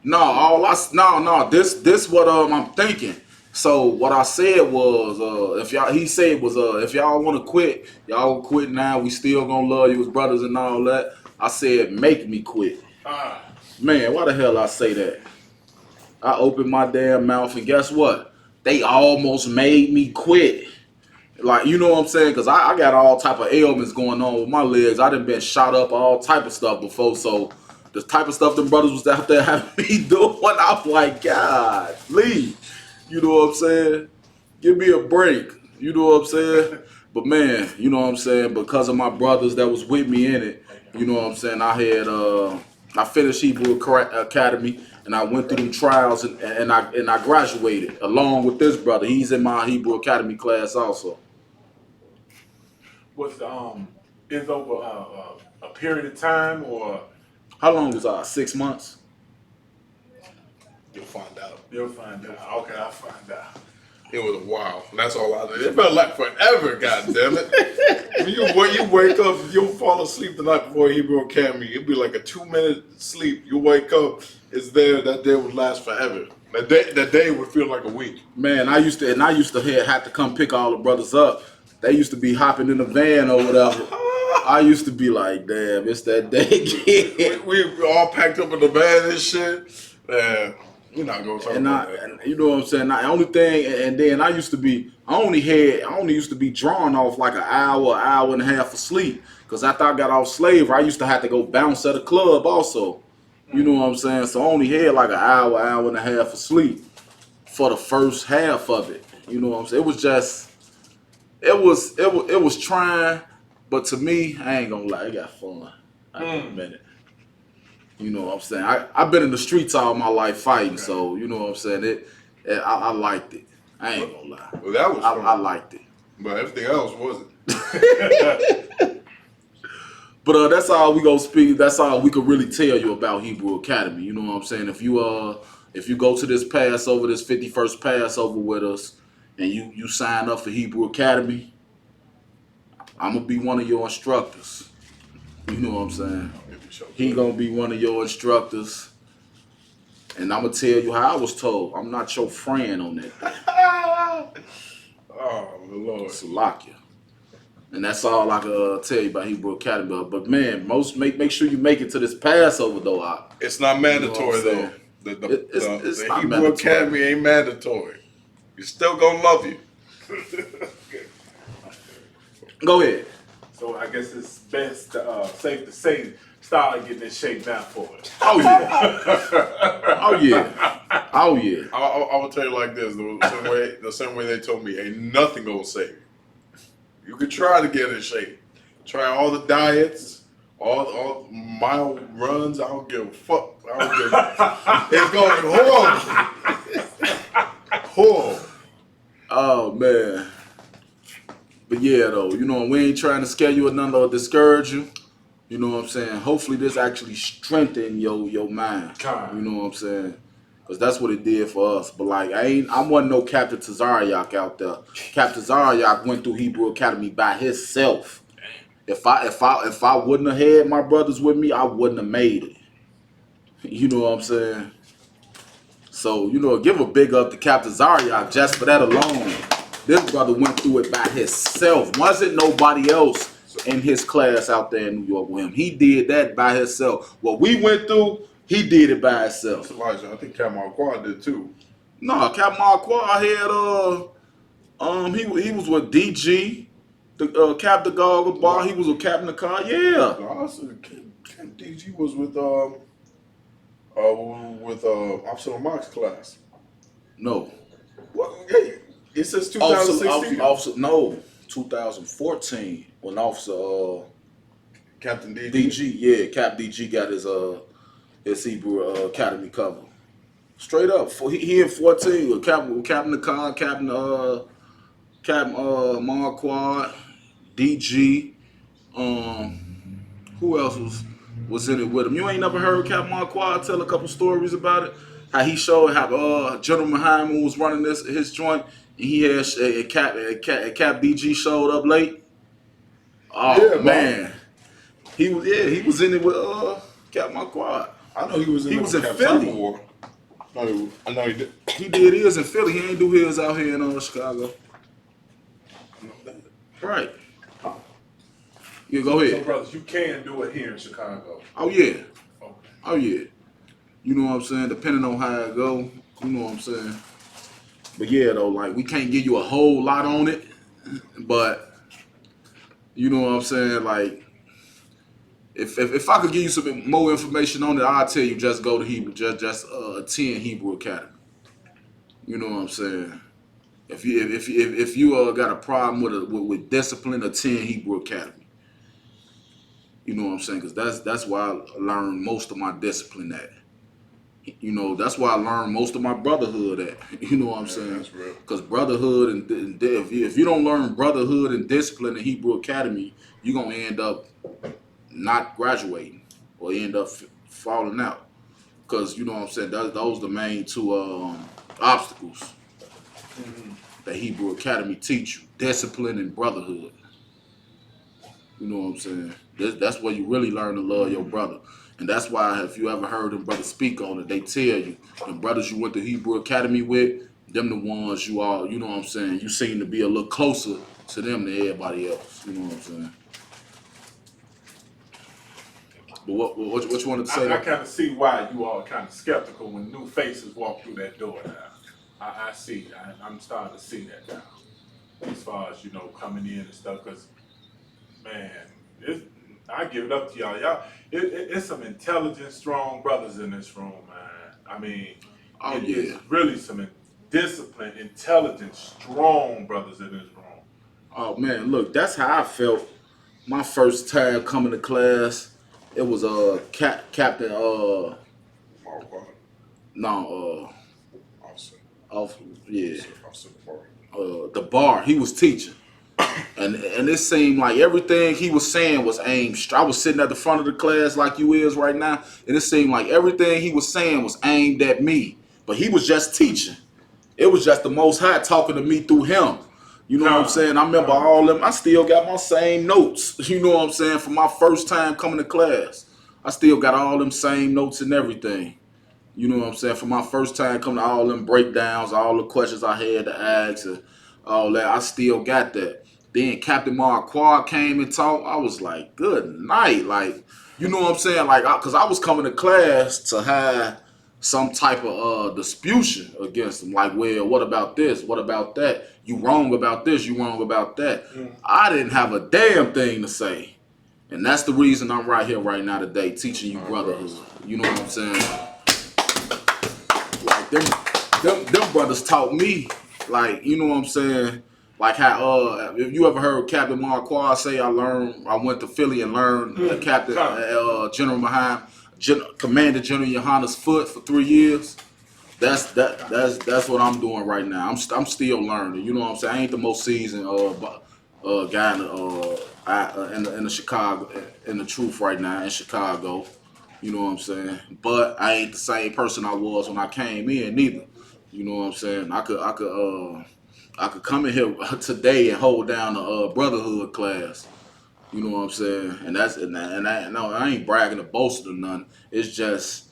No. This what I'm thinking. So what I said was, if y'all want to quit, y'all quit now. We still gonna love you as brothers and all that. I said, make me quit. Man, why the hell I say that? I opened my damn mouth and guess what? They almost made me quit. Like, you know what I'm saying? Because I got all type of ailments going on with my legs. I done been shot up all type of stuff before. So the type of stuff them brothers was out there having me doing, I'm like, God, leave. You know what I'm saying? Give me a break. You know what I'm saying? But man, you know what I'm saying? Because of my brothers that was with me in it, you know what I'm saying? I finished Hebrew Academy and I went through them trials and I graduated along with this brother. He's in my Hebrew Academy class also. Was is over a period of time or? How long was I? 6 months? You'll find out. You'll find out. Okay, I'll find out. It was a while. That's all I did. It felt like forever, God damn it. you wake up, you'll fall asleep the night before Hebrew Academy. It'd be like a 2-minute sleep. You wake up, it's there, that day would last forever. That day would feel like a week. Man, I used to have to come pick all the brothers up. They used to be hopping in the van or whatever. I used to be like, damn, it's that day again. We all packed up in the van and shit. Man, we're not gonna talk about that. And you know what I'm saying? The only thing, and then I only used to be drawn off like an hour and a half of sleep. Because after I got off slavery, I used to have to go bounce at a club also. You know what I'm saying? So I only had like an hour and a half of sleep for the first half of it. You know what I'm saying? It was just, it was trying, but to me, I ain't gonna lie, it got fun. I admit it. You know what I'm saying? I've been in the streets all my life fighting, so you know what I'm saying? I liked it. I ain't gonna lie. Well, that was fun. I liked it. But everything else wasn't. But that's all we gonna speak. That's all we could really tell you about Hebrew Academy. You know what I'm saying? If you go to this Passover, this 51st Passover with us, and you sign up for Hebrew Academy, I'm gonna be one of your instructors. You know what I'm saying? He gonna be one of your instructors. And I'm gonna tell you how I was told. I'm not your friend on that. Oh, Lord. Salakia. And that's all I can tell you about Hebrew Academy. But man, make sure you make it to this Passover though. It's not mandatory You know what I'm though. It's The not Hebrew mandatory. Academy ain't mandatory. You're still gonna love you. Go ahead. So I guess it's best, safe to say, start getting in shape now for it. Oh yeah. Oh yeah. Oh yeah. I will tell you like this: the same way they told me, ain't nothing gonna save you. You could try to get in shape, try all the diets, all mile runs. I don't give a fuck. It's gonna be horrible. Horrible. Oh man. But yeah though, we ain't trying to scare you or nothing or discourage you. You know what I'm saying? Hopefully this actually strengthen your mind. You know what I'm saying? Cause that's what it did for us. But like I wasn't no Captain Tazariak out there. Captain Tazariak went through Hebrew Academy by himself. If I wouldn't have had my brothers with me, I wouldn't have made it. You know what I'm saying? So, give a big up to Captain Zariak just for that alone. This brother went through it by himself. Wasn't nobody else in his class out there in New York with him. He did that by himself. What we went through, he did it by himself. Elijah, I think Kamal Quad did too. No, Captain Marquard had he was with DG, the Captain Goggle Bar. He was with Captain the Car. Yeah. No, DG was with Officer Mark's class. No. What? Hey, it says 2016. Officer, no, 2014 when Officer Captain DG. DG, yeah, Cap DG got his Hebrew Academy cover. Straight up, he in 14 with Captain the Car, Captain Marquard, DG. Who else was in it with him? You ain't never heard Captain Marquard tell a couple stories about it? How he showed how General Muhammad was running his joint, and he had Cap DG showed up late. Oh Yeah, man, he was in it with Captain Marquard. I know he was in in Philly. War. No, I know he did. He did his in Philly. He ain't do his out here in Chicago. Right. Yeah, go So ahead. brothers, you can do it here in Chicago. Oh yeah. Okay. Oh yeah. You know what I'm saying? Depending on how it go, you know what I'm saying? But yeah though, like we can't give you a whole lot on it, but you know what I'm saying? Like if I could give you some more information on it, I'll tell you just go to Hebrew, just attend Hebrew Academy. You know what I'm saying? If you got a problem with discipline, attend Hebrew Academy. You know what I'm saying? Because that's where I learned most of my discipline at. That's why I learned most of my brotherhood at. You know what I'm saying? That's real. Because brotherhood and if you don't learn brotherhood and discipline in Hebrew Academy, you're gonna end up not graduating or end up falling out. Because you know what I'm saying? Those are the main two obstacles that Hebrew Academy teach you: discipline and brotherhood. You know what I'm saying? That's where you really learn to love your brother. And that's why if you ever heard them brothers speak on it, they tell you, the brothers you went to Hebrew Academy with, them the ones you know what I'm saying, you seem to be a little closer to them than everybody else. You know what I'm saying? But what you wanted to say? I kind of see why you all kind of skeptical when new faces walk through that door now. I see. I'm starting to see that now. As far as, coming in and stuff, because, man, I give it up to y'all. It's some intelligent, strong brothers in this room, man. I mean, it's really some disciplined, intelligent, strong brothers in this room. Oh man, look, that's how I felt my first time coming to class. It was Captain Marquard. no Officer. Yeah. Officer Bar. The bar he was teaching. And it seemed like everything he was saying was aimed. I was sitting at the front of the class like you is right now, and it seemed like everything he was saying was aimed at me. But he was just teaching. It was just the Most High talking to me through him. You know what I'm saying? I remember all them. I still got my same notes. You know what I'm saying? From my first time coming to class, I still got all them same notes and everything. You know what I'm saying? For my first time coming to all them breakdowns, all the questions I had to ask and all that, I still got that. Then Captain Marquardt came and talked. I was like, good night. Like, you know what I'm saying? Like, because I was coming to class to have some type of disputation against him. Like, well, what about this? What about that? You wrong about this. You wrong about that. I didn't have a damn thing to say. And that's the reason I'm right here right now today teaching you brotherhood. You know what I'm saying? Like them brothers taught me, like, you know what I'm saying? Like how if you ever heard Captain Marquardt say I went to Philly and learned Captain General Maham, Commander General Johannes Foot for 3 years. That's what I'm doing right now. I'm still learning. You know what I'm saying? I ain't the most seasoned guy in the Chicago in the truth right now in Chicago. You know what I'm saying? But I ain't the same person I was when I came in neither. You know what I'm saying? I could come in here today and hold down the Brotherhood class. You know what I'm saying? I ain't bragging or boasting or nothing. It's just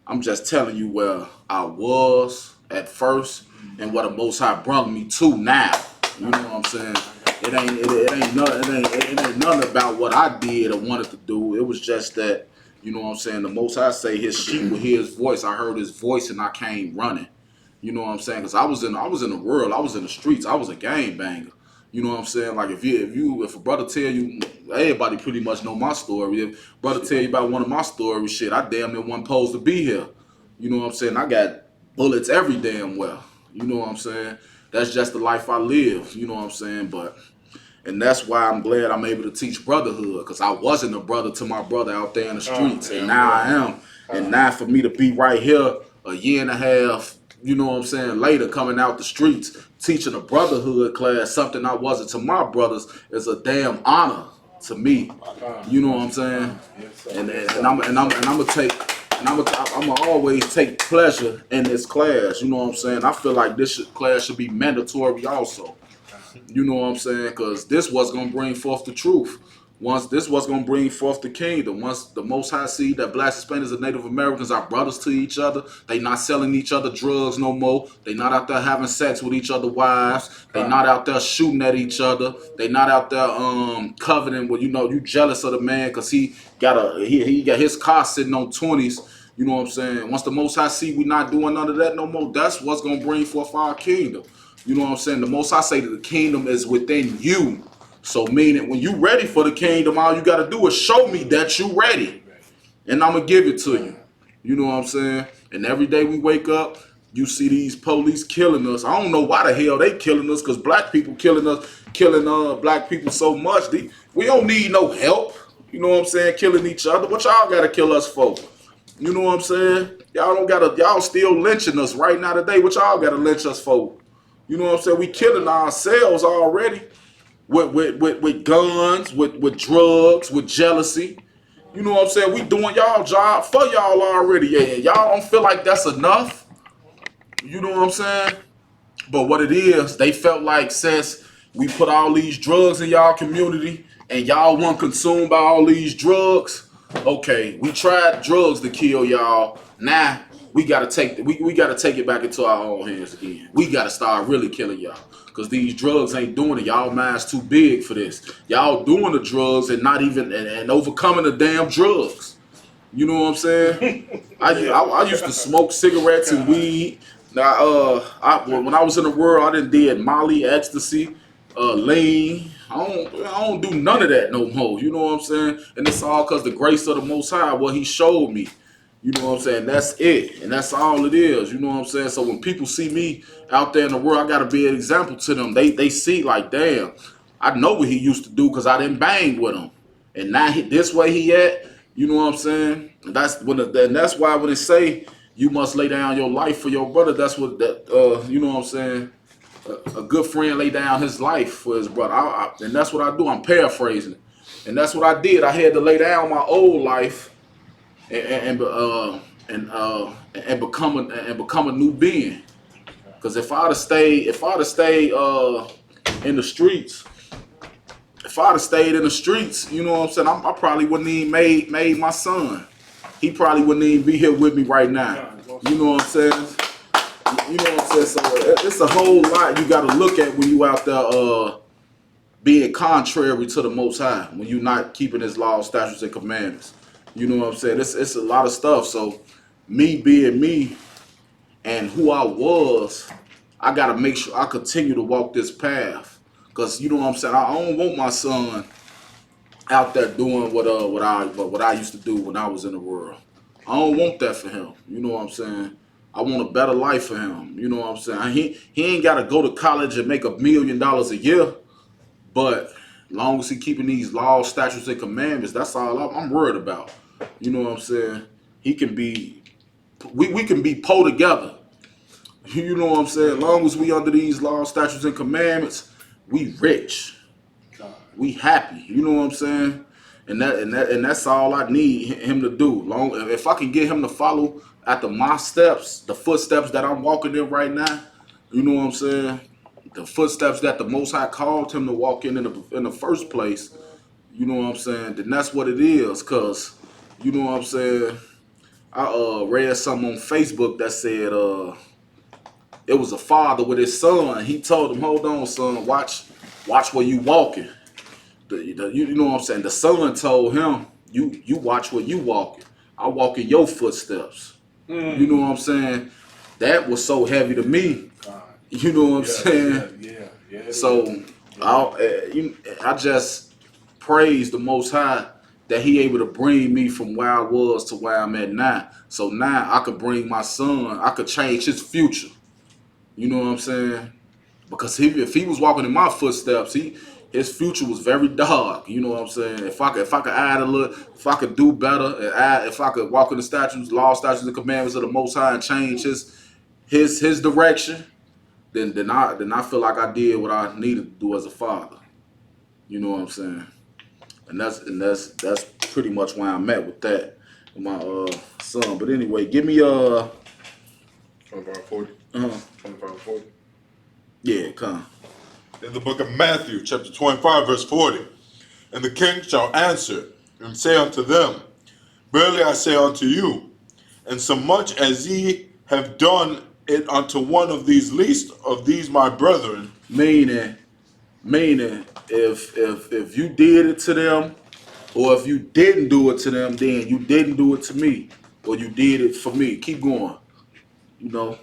I'm just telling you where I was at first and what the Most High brought me to now. You know what I'm saying? It ain't nothing about what I did or wanted to do. It was just that, you know what I'm saying, the Most High say his sheep would hear his voice. I heard his voice and I came running. You know what I'm saying? Because I was in the world. I was in the streets. I was a gang banger. You know what I'm saying? Like if a brother tell you, everybody pretty much know my story. If brother tell you about one of my stories, shit, I damn near wasn't supposed to be here. You know what I'm saying? I got bullets every damn well. You know what I'm saying? That's just the life I live. You know what I'm saying? And that's why I'm glad I'm able to teach brotherhood, because I wasn't a brother to my brother out there in the streets, and now I am. And now for me to be right here a year and a half, you know what I'm saying, later, coming out the streets, teaching a brotherhood class, something I wasn't to my brothers, is a damn honor to me. You know what I'm saying? And I'm gonna always take pleasure in this class. You know what I'm saying? I feel like this class should be mandatory also. You know what I'm saying? Because this was going to bring forth the truth. This was going to bring forth the kingdom. Once the Most High see that blacks, Hispanics, and Native Americans are brothers to each other, they not selling each other drugs no more. They not out there having sex with each other wives. They not out there shooting at each other. They not out there coveting with, you jealous of the man because he got his car sitting on 20s. You know what I'm saying? Once the Most High see we not doing none of that no more, that's what's going to bring forth our kingdom. You know what I'm saying? The Most High say that the kingdom is within you. So meaning when you ready for the kingdom, all you got to do is show me that you ready. And I'm going to give it to you. You know what I'm saying? And every day we wake up, you see these police killing us. I don't know why the hell they killing us, because black people killing black people so much. We don't need no help. You know what I'm saying? Killing each other. What y'all got to kill us for? You know what I'm saying? Y'all still lynching us right now today. What y'all got to lynch us for? You know what I'm saying? We killing ourselves already with guns, with drugs, with jealousy. You know what I'm saying? We doing y'all job for y'all already. Yeah, y'all don't feel like that's enough. You know what I'm saying? But what it is, they felt like since we put all these drugs in y'all community and y'all weren't consumed by all these drugs, okay, we tried drugs to kill y'all. Now we gotta take it back into our own hands again. We gotta start really killing y'all, because these drugs ain't doing it. Y'all mind's too big for this. Y'all doing the drugs and not even and overcoming the damn drugs. You know what I'm saying? I used to smoke cigarettes and weed. Now, when I was in the world, I did Molly, ecstasy, lean. I don't do none of that no more. You know what I'm saying? And it's all because the grace of the Most High, what He showed me. You know what I'm saying? That's it. And that's all it is. You know what I'm saying? So when people see me out there in the world, I got to be an example to them. They see like, damn, I know what he used to do because I didn't bang with him. And now this way he at, you know what I'm saying? And that's why when they say you must lay down your life for your brother, that's what you know what I'm saying? A good friend lay down his life for his brother. And that's what I do. I'm paraphrasing it. And that's what I did. I had to lay down my old life and become a new being. Because if I'd have stayed in the streets, you know what I'm saying, I probably wouldn't even made my son. he probably wouldn't even be here with me right now. You know what I'm saying? You know what I'm saying? So it's a whole lot you got to look at when you out there being contrary to the Most High, when you're not keeping His laws, statutes, and commandments. You know what I'm saying? It's a lot of stuff. So me being me and who I was, I got to make sure I continue to walk this path. Because you know what I'm saying? I don't want my son out there doing what I used to do when I was in the world. I don't want that for him. You know what I'm saying? I want a better life for him. You know what I'm saying? He ain't got to go to college and make $1 million a year, but as long as he keeping these laws, statutes, and commandments, that's all I'm worried about. You know what I'm saying? He can be, we can be together. You know what I'm saying? As long as we under these laws, statutes, and commandments, we rich. We happy. You know what I'm saying? And that's all I need him to do. If I can get him to follow after my steps, the footsteps that I'm walking in right now, you know what I'm saying? The footsteps that the Most High called him to walk in the first place, you know what I'm saying? Then that's what it is. Cause you know what I'm saying? I read something on Facebook that said it was a father with his son. He told him, "Hold on, son, watch where you walking." You know what I'm saying? The son told him, "You watch where you walking. I walk in your footsteps." You know what I'm saying? That was so heavy to me. You know what I'm saying? Yeah. So I just praise the Most High that He able to bring me from where I was to where I'm at now. So now I could bring my son. I could change his future. You know what I'm saying? Because if he was walking in my footsteps, his future was very dark. You know what I'm saying? If I could add a little, if I could do better, if I could walk in the statutes, laws, statutes, and commandments of the Most High and change his direction, then I feel like I did what I needed to do as a father. You know what I'm saying? And that's pretty much where I'm at with that, with my son. But anyway, give me 25:40. 25:40. Yeah, come. In the book of Matthew, chapter 25, verse 40. And the king shall answer and say unto them, Verily I say unto you, and so much as ye have done it unto one of these least of these my brethren. Meaning, if you did it to them, or if you didn't do it to them, then you didn't do it to me, or you did it for me. Keep going. You know.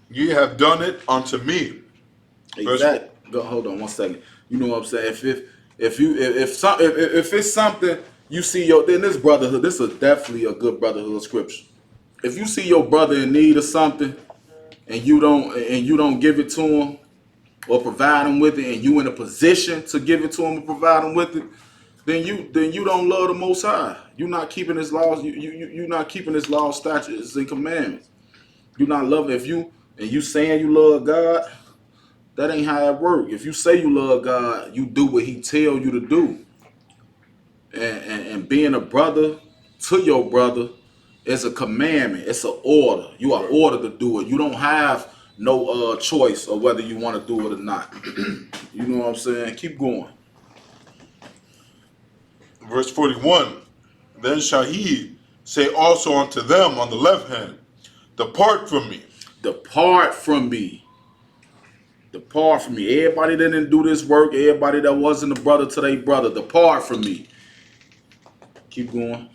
Ye have done it unto me. Exactly. Hold on one second. You know what I'm saying? If it's something you see then this brotherhood, this is definitely a good brotherhood scripture. If you see your brother in need of something and you don't give it to him or provide him with it, and you in a position to give it to him and provide him with it, then you don't love the Most High. You're not keeping His laws. You're not keeping His laws, statutes, and commandments. You're not loving. If you saying you love God, that ain't how it work. If you say you love God, you do what He tell you to do. And being a brother to your brother is a commandment. It's an order. You are ordered to do it. You don't have no choice of whether you want to do it or not. You know what I'm saying? Keep going. Verse 41. Then shall he say also unto them on the left hand, Depart from me. Depart from me. Depart from me. Everybody that didn't do this work, everybody that wasn't a brother to their brother, depart from me. Keep going.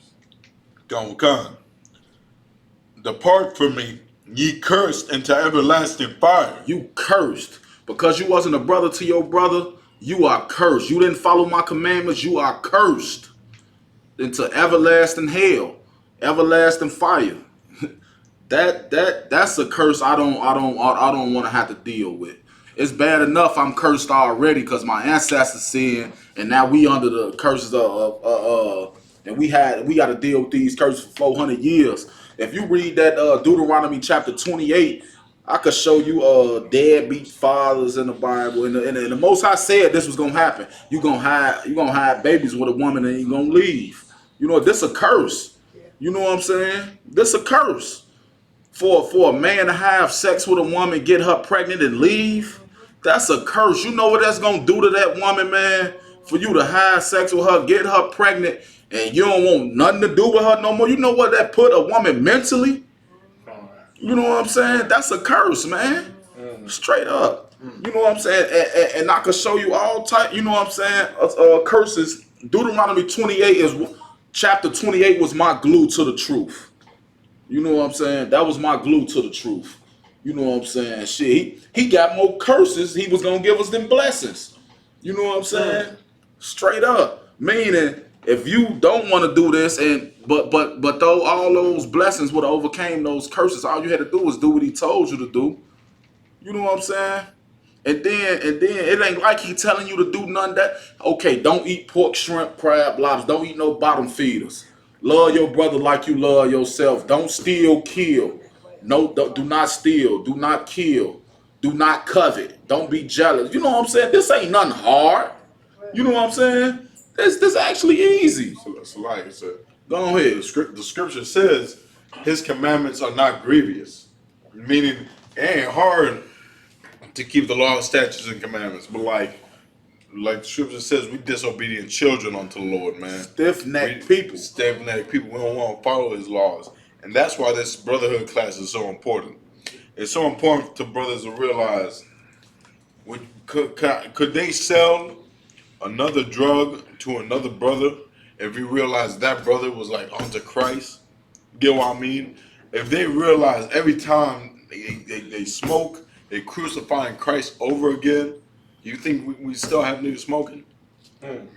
Gone. Depart from me, ye cursed, into everlasting fire. You cursed. Because you wasn't a brother to your brother, you are cursed. You didn't follow my commandments, you are cursed. Into everlasting hell, everlasting fire. That's a curse I don't want to have to deal with. It's bad enough I'm cursed already because my ancestors sinned, and now we under the curses and we got to deal with these curses for 400 years. If you read that Deuteronomy chapter 28, I could show you deadbeat fathers in the Bible, and the Most High said this was gonna happen. You gonna hide babies with a woman, and you gonna leave. You know this a curse. You know what I'm saying? This a curse. For a man to have sex with a woman, get her pregnant, and leave, that's a curse. You know what that's gonna do to that woman, man? For you to have sex with her, get her pregnant, and you don't want nothing to do with her no more, you know what that put a woman mentally? You know what I'm saying? That's a curse, man. Straight up. You know what I'm saying? And I could show you all type, you know what I'm saying, curses. Deuteronomy 28 is, chapter 28 was my glue to the truth. You know what I'm saying? That was my glue to the truth. You know what I'm saying? Shit, he got more curses. He was going to give us them blessings. You know what I'm saying? Straight up. Meaning, if you don't want to do this, and but though all those blessings would have overcame those curses, all you had to do was do what he told you to do. You know what I'm saying? And then it ain't like he telling you to do none of that. Okay, don't eat pork, shrimp, crab, lobster. Don't eat no bottom feeders. Love your brother like you love yourself. Don't steal, kill. No, do not steal. Do not kill. Do not covet. Don't be jealous. You know what I'm saying? This ain't nothing hard. You know what I'm saying? This actually easy. So like I said, Go ahead. the scripture says his commandments are not grievous, meaning it ain't hard to keep the law, statutes, and commandments. But like the scripture says, we disobedient children unto the Lord, man. Stiff-necked people. Stiff-necked people. We don't want to follow his laws. And that's why this brotherhood class is so important. It's so important to brothers to realize, could they sell another drug to another brother if we realized that brother was like unto Christ? Get what I mean? If they realize every time they smoke, they crucifying Christ over again, you think we still have niggas smoking?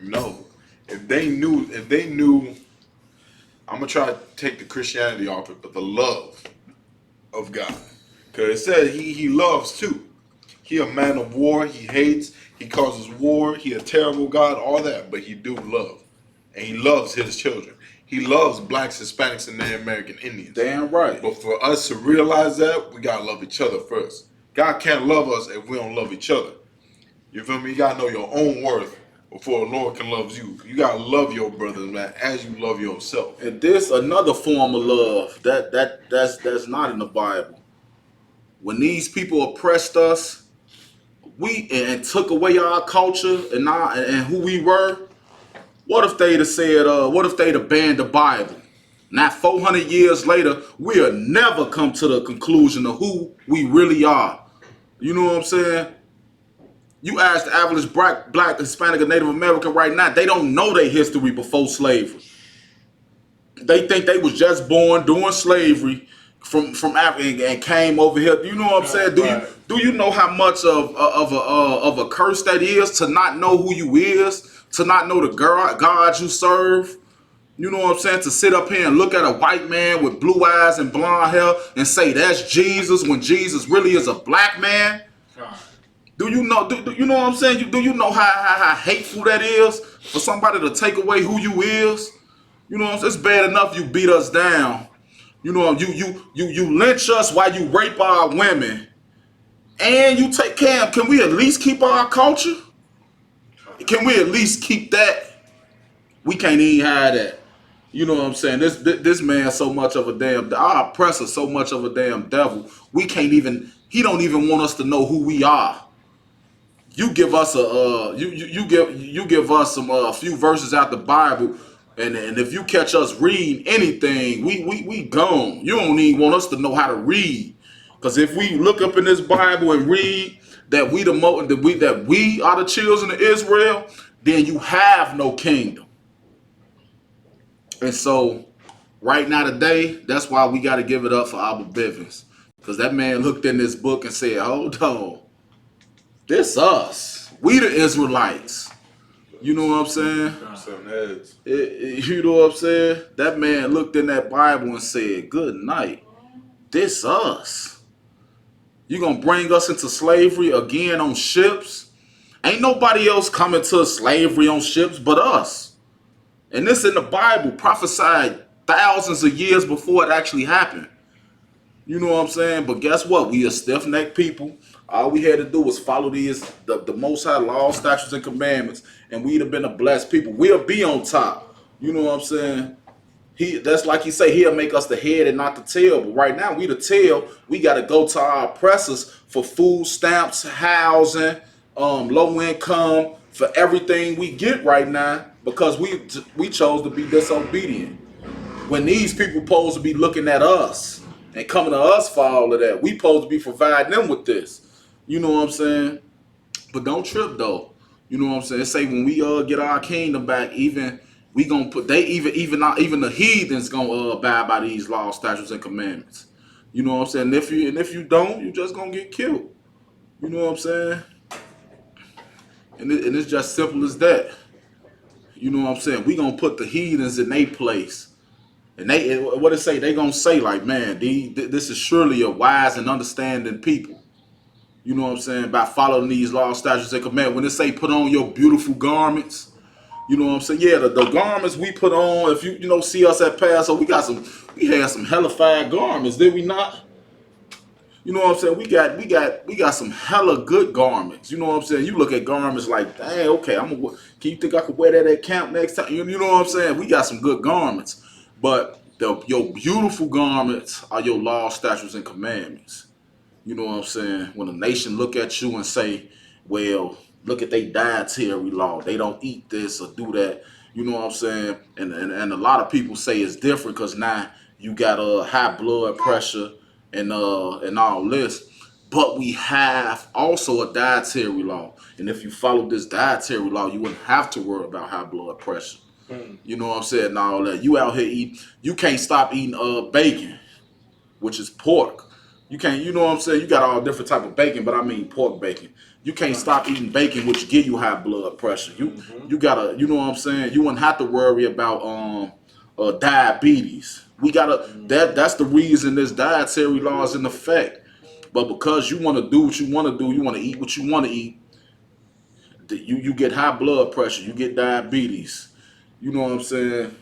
No. If they knew, I'm gonna try to take the Christianity off it, but the love of God. Because it said he loves too. He a man of war, he hates, he causes war, he a terrible God, all that, but he do love. And he loves his children. He loves blacks, Hispanics, and Native American Indians. Damn right. But for us to realize that, we gotta love each other first. God can't love us if we don't love each other. You feel me? You gotta know your own worth before the Lord can love you. You gotta love your brothers, man, as you love yourself. And this another form of love that's not in the Bible. When these people oppressed us, and took away our culture and who we were, what if they'd have said, what if they'd have banned the Bible? Now 400 years later, we'll never come to the conclusion of who we really are. You know what I'm saying? You ask the average black, Hispanic, or Native American right now, they don't know their history before slavery. They think they was just born during slavery from Africa and came over here. You know what I'm saying? Do you know how much of a curse that is to not know who you is, to not know the God you serve? You know what I'm saying? To sit up here and look at a white man with blue eyes and blonde hair and say that's Jesus when Jesus really is a black man. Do you know? Do you know what I'm saying? Do you know how hateful that is for somebody to take away who you is? You know what I'm saying? It's bad enough you beat us down. You know, you lynch us while you rape our women, and you take care. Can we at least keep our culture? Can we at least keep that? We can't even hide that. You know what I'm saying? This man so much of a damn, our oppressor so much of a damn devil. We can't even. He don't even want us to know who we are. You give us you give us some a few verses out the Bible, and if you catch us reading anything, we gone. You don't even want us to know how to read, because if we look up in this Bible and read that we are the children of Israel, then you have no kingdom. And so, right now today, that's why we got to give it up for Abba Bivens, because that man looked in this book and said, "Hold on. This us. We the Israelites." You know what I'm saying? You know what I'm saying? That man looked in that Bible and said, "Good night. This us. You gonna bring us into slavery again on ships? Ain't nobody else coming to slavery on ships but us." And this in the Bible, prophesied thousands of years before it actually happened. You know what I'm saying? But guess what? We are stiff-necked people. All we had to do was follow the Most High law, statutes, and commandments, and we'd have been a blessed people. We'll be on top. You know what I'm saying? That's like he say, he'll make us the head and not the tail. But right now, we the tail. We got to go to our oppressors for food stamps, housing, low income, for everything we get right now. because we chose to be disobedient. When these people supposed to be looking at us and coming to us for all of that, we supposed to be providing them with this. You know what I'm saying? But don't trip though. You know what I'm saying? It say when we get our kingdom back, even we gonna put they even the heathens gonna abide by these laws, statutes, and commandments. You know what I'm saying? If you don't, you just gonna get killed. You know what I'm saying? And it's just simple as that. You know what I'm saying? We gonna put the heathens in their place. And what it say? They gonna say like, man, this is surely a wise and understanding people. You know what I'm saying? By following these laws, statutes, and commandments. When it say put on your beautiful garments, you know what I'm saying? Yeah, the garments we put on. If you see us at Passover, we had some hellified garments, did we not? You know what I'm saying? We got some hella good garments. You know what I'm saying? You look at garments like, dang, okay, can you think I could wear that at camp next time? You know what I'm saying? We got some good garments. But your beautiful garments are your law, statutes, and commandments. You know what I'm saying? When a nation look at you and say, well, look at their dietary law. They don't eat this or do that. You know what I'm saying? And a lot of people say it's different because now you got high blood pressure and all this. But we have also a dietary law. And if you follow this dietary law, you wouldn't have to worry about high blood pressure. You know what I'm saying? And all that. You out here you can't stop eating bacon, which is pork. You can't, you know what I'm saying? You got all different type of bacon, but I mean pork bacon. You can't stop eating bacon, which give you high blood pressure. You gotta, you know what I'm saying? You wouldn't have to worry about diabetes. We gotta that's the reason this dietary law is in effect. But because you want to do what you want to do, you want to eat what you want to eat, you get high blood pressure, you get diabetes. You know what I'm saying?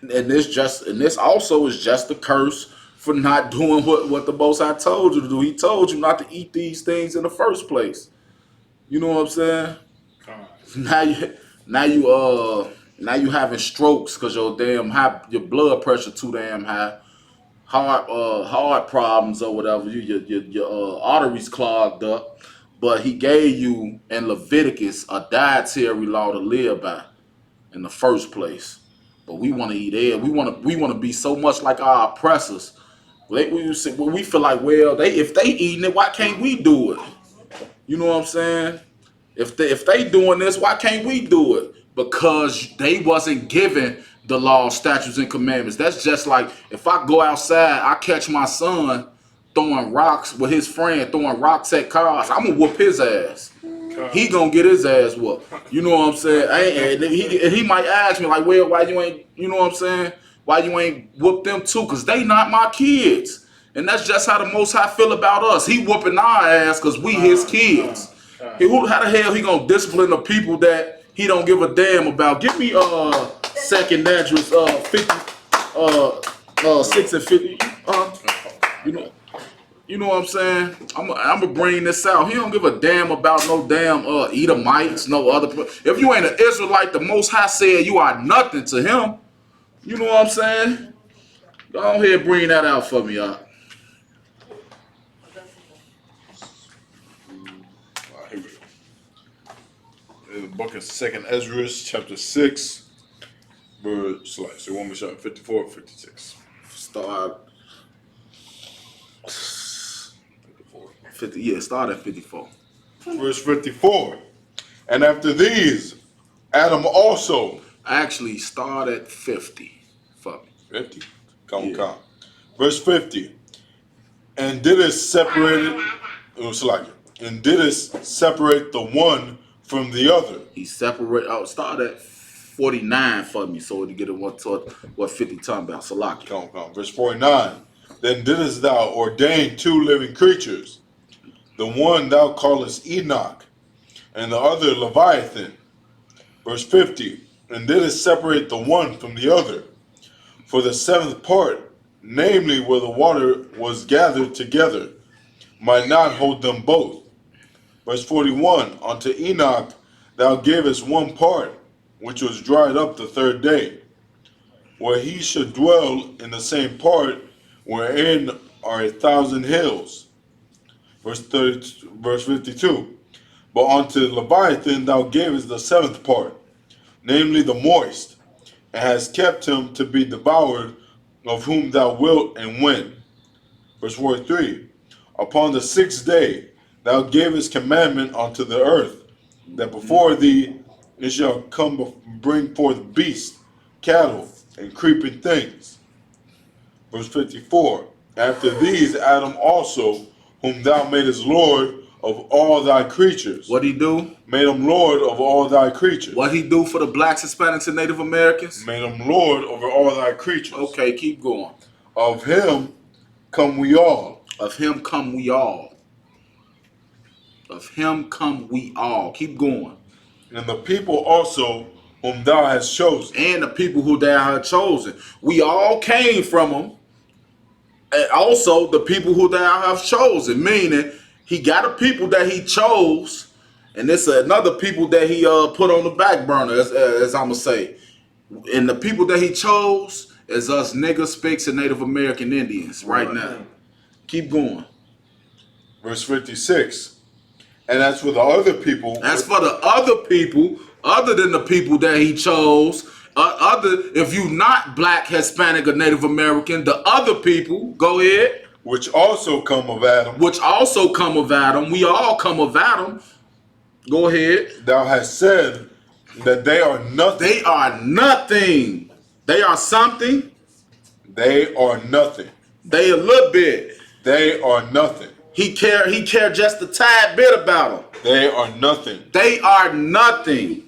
And this also is just a curse for not doing what the Most High told you to do. He told you not to eat these things in the first place. You know what I'm saying? Now you having strokes because your blood pressure too damn high. Heart problems or whatever. Your arteries clogged up. But he gave you in Leviticus a dietary law to live by in the first place. But we want to eat egg. We want to be so much like our oppressors. We feel like, well, if they eating it, why can't we do it? You know what I'm saying? If they doing this, why can't we do it? Because they wasn't given the law, statutes, and commandments. That's just like if I go outside, I catch my son throwing rocks with his friend, throwing rocks at cars. I'm gonna whoop his ass. He gonna get his ass whooped. You know what I'm saying? And he might ask me like, well, why you ain't? You know what I'm saying? Why you ain't whoop them too? Cause they not my kids. And that's just how the Most High feel about us. He whooping our ass cause we his kids. How the hell he gonna discipline the people that he don't give a damn about? Give me second address 50 6 and 50. You know what I'm saying? I'm gonna bring this out. He don't give a damn about no damn Edomites, no other. If you ain't an Israelite, the Most High said you are nothing to him. You know what I'm saying? Go ahead and bring that out for me, y'all. Here we go. In the book of Second Ezra, chapter 6, verse, so one more shot, 54 or 56. Start 50. Yeah, start at 54. Verse 54. And after these, Adam also. Actually, start at 50 for me. 50. Come. Verse 50. And did it separate the one from the other? He separate. Start at 49 for me, so to get it what 50 talking about. Salaki. Come. Verse 49. Then didst thou ordain two living creatures, the one thou callest Enoch, and the other Leviathan. Verse 50. And didst separate the one from the other, for the seventh part, namely where the water was gathered together, might not hold them both. Verse 41. Unto Enoch thou gavest one part, which was dried up the third day, where he should dwell in the same part wherein are 1,000 hills. Verse 52. But unto Leviathan thou gavest the seventh part, namely the moist, and has kept him to be devoured, of whom thou wilt and when. Verse 43. Upon the 6th day thou gavest commandment unto the earth, that before thee it shall come bring forth beasts, cattle, and creeping things. Verse 54. After these Adam also, whom thou madest Lord of all thy creatures. What he do? Made him Lord of all thy creatures. What he do for the blacks, Hispanics, and Native Americans? Made him Lord over all thy creatures. Okay, keep going. Of him come we all. Of him come we all. Of him come we all. Keep going. And the people also whom thou hast chosen. And the people who thou hast chosen. We all came from him. And also the people who thou hast chosen. Meaning, he got a people that he chose. And it's another people that he put on the back burner, as I'm going to say. And the people that he chose is us niggas, Spics, and Native American Indians right now. Keep going. Verse 56. And as for the other people. As for the other people, other than the people that he chose, if you not black, Hispanic, or Native American, the other people, go ahead. Which also come of Adam. Which also come of Adam. We all come of Adam. Go ahead. Thou hast said that they are nothing. They are nothing. They are something. They are nothing. They a little bit. They are nothing. He cared just a tad bit about them. They are nothing. They are nothing.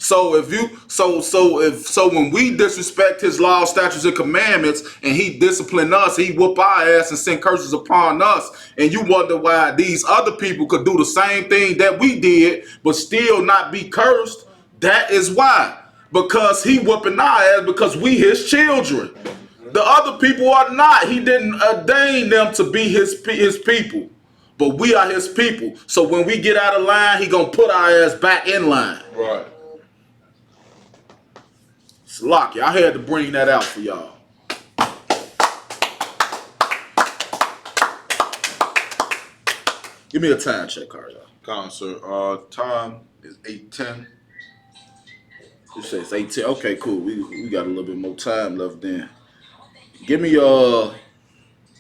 So when we disrespect his law, statutes, and commandments, and he discipline us, he whoop our ass and send curses upon us, and you wonder why these other people could do the same thing that we did, but still not be cursed, that is why. Because he whooping our ass because we his children. The other people are not. He didn't ordain them to be his people. But we are his people. So when we get out of line, he gonna put our ass back in line. Right. Slocky, I had to bring that out for y'all. Give me a time check, card, y'all. Come on, sir. Time is 8:10. You say it's 18. Okay, cool. We got a little bit more time left then. Give me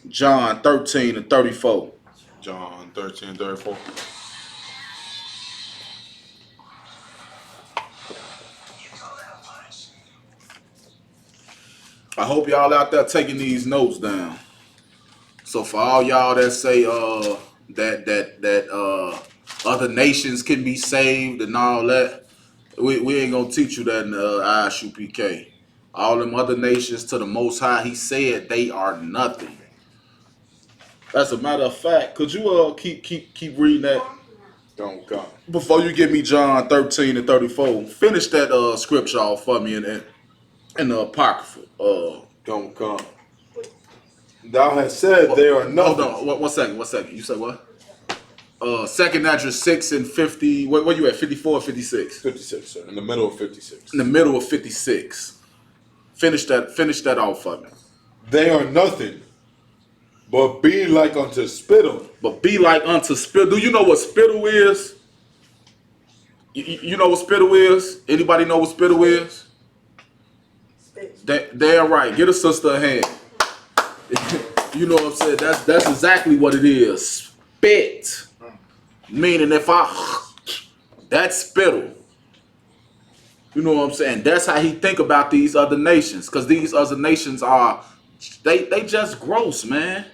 John 13 and 34. John 13, 34. I hope y'all out there taking these notes down. So for all y'all that say that other nations can be saved and all that, we ain't gonna teach you that in Isupk. All them other nations to the Most High, he said they are nothing. As a matter of fact, could you keep reading that? Don't come. Before you give me John 13 and 34, finish that scripture off for me in the Apocrypha. Don't come. Thou hast said they are nothing. Hold on, one second. You said what? Second address 6 and 50. Where you at? 54 or 56? 56, sir. In the middle of 56. In the middle of 56. Finish that off for me. They are nothing, but be like unto spittle. But be like unto spittle. Do you know what spittle is? You know what spittle is? Anybody know what spittle is? They're right. Get a sister a hand. You know what I'm saying? That's exactly what it is. Spit. Meaning that's spittle. You know what I'm saying? That's how he think about these other nations. Because these other nations are, they just gross, man.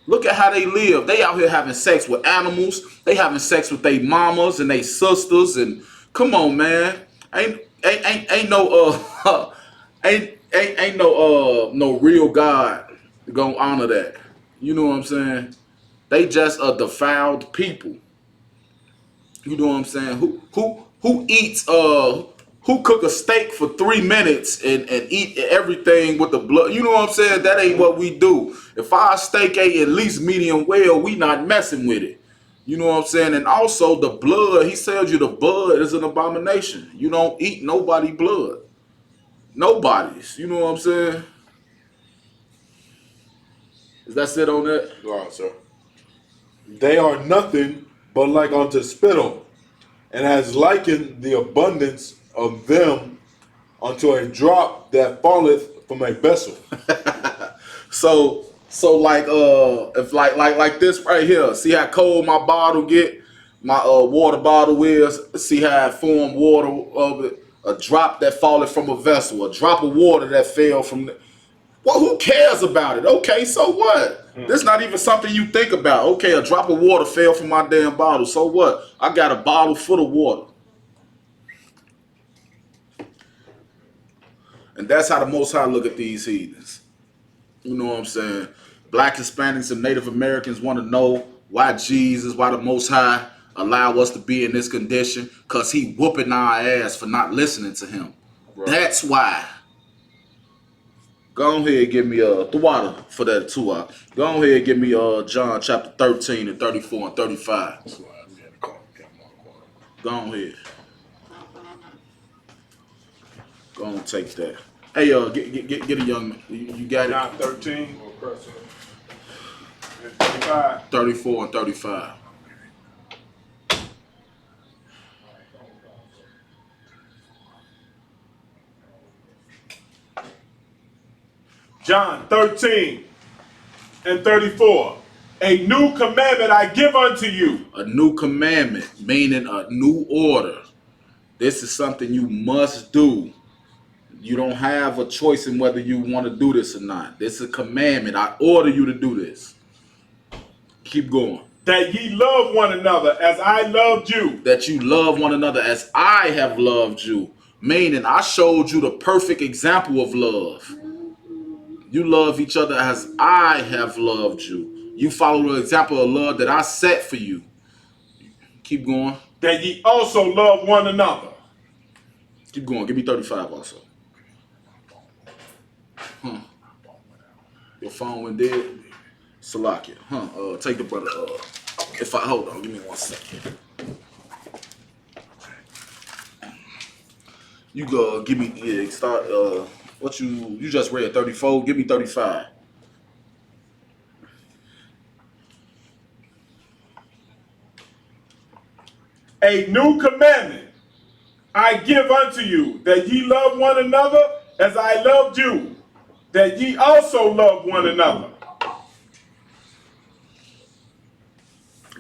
Look at how they live. They out here having sex with animals. They having sex with their mamas and their sisters. And come on, man. Ain't no no real God gonna honor that. You know what I'm saying? They just a defiled people. You know what I'm saying? Who eats who cook a steak for 3 minutes and eat everything with the blood? You know what I'm saying? That ain't what we do. If our steak ain't at least medium well, we not messing with it. You know what I'm saying? And also the blood, he tells you the blood is an abomination. You don't eat nobody blood. Nobody's. You know what I'm saying? Is that it on that? Right, sir. They are nothing but like unto spittle, and has likened the abundance of them unto a drop that falleth from a vessel. So like if like this right here, see how cold my bottle get, my water bottle is. See how it form water of it. A drop that falleth from a vessel, a drop of water that fell from. Well, who cares about it? Okay, so what? That's not even something you think about. Okay, a drop of water fell from my damn bottle. So what? I got a bottle full of water. And that's how the Most High look at these heathens. You know what I'm saying? Black Hispanics and Native Americans want to know why the Most High allow us to be in this condition, because he whooping our ass for not listening to him. Right. That's why. Go ahead and give me the water for that too. Go ahead and give me John chapter 13 and 34 and 35. Go ahead. Go on, take that. Hey, get a young man. You got it? John 13. 35. 34 and 35. John 13 and 34. A new commandment I give unto you. A new commandment, meaning a new order. This is something you must do. You don't have a choice in whether you want to do this or not. This is a commandment. I order you to do this. Keep going. That ye love one another as I loved you. That you love one another as I have loved you. Meaning I showed you the perfect example of love. You love each other as I have loved you. You follow the example of love that I set for you. Keep going. That ye also love one another. Keep going. Give me 35 also. Your phone went dead? Salakia. Take the brother. Hold on, give me 1 second. You go give me start what you just read 34, give me 35. A new commandment I give unto you, that ye love one another as I loved you, that ye also love one another.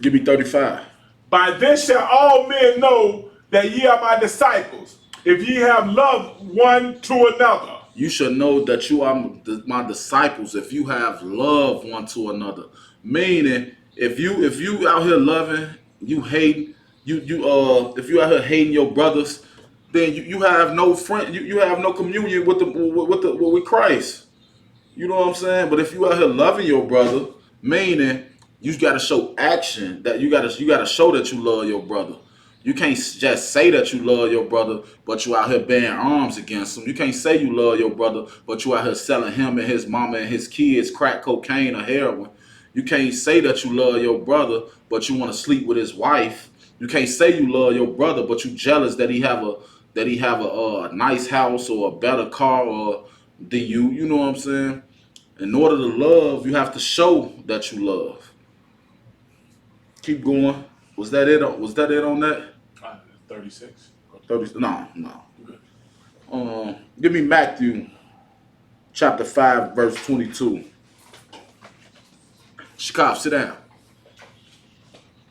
Give me 35. By this shall all men know that ye are my disciples, if ye have love one to another. You shall know that you are my disciples if you have love one to another. Meaning, if you out here loving, you hating, if you out here hating your brothers, then you have no friend, you have no communion with Christ. You know what I'm saying? But if you out here loving your brother, meaning you got to show action, that you got to show that you love your brother. You can't just say that you love your brother, but you out here bearing arms against him. You can't say you love your brother, but you out here selling him and his mama and his kids crack cocaine or heroin. You can't say that you love your brother, but you want to sleep with his wife. You can't say you love your brother, but you jealous that he have a nice house or a better car or than you. You know what I'm saying? In order to love, you have to show that you love. Keep going. Was that it? Was that it on that? 36. 30. No. Give me Matthew chapter 5, verse 22. Shakaf, sit down.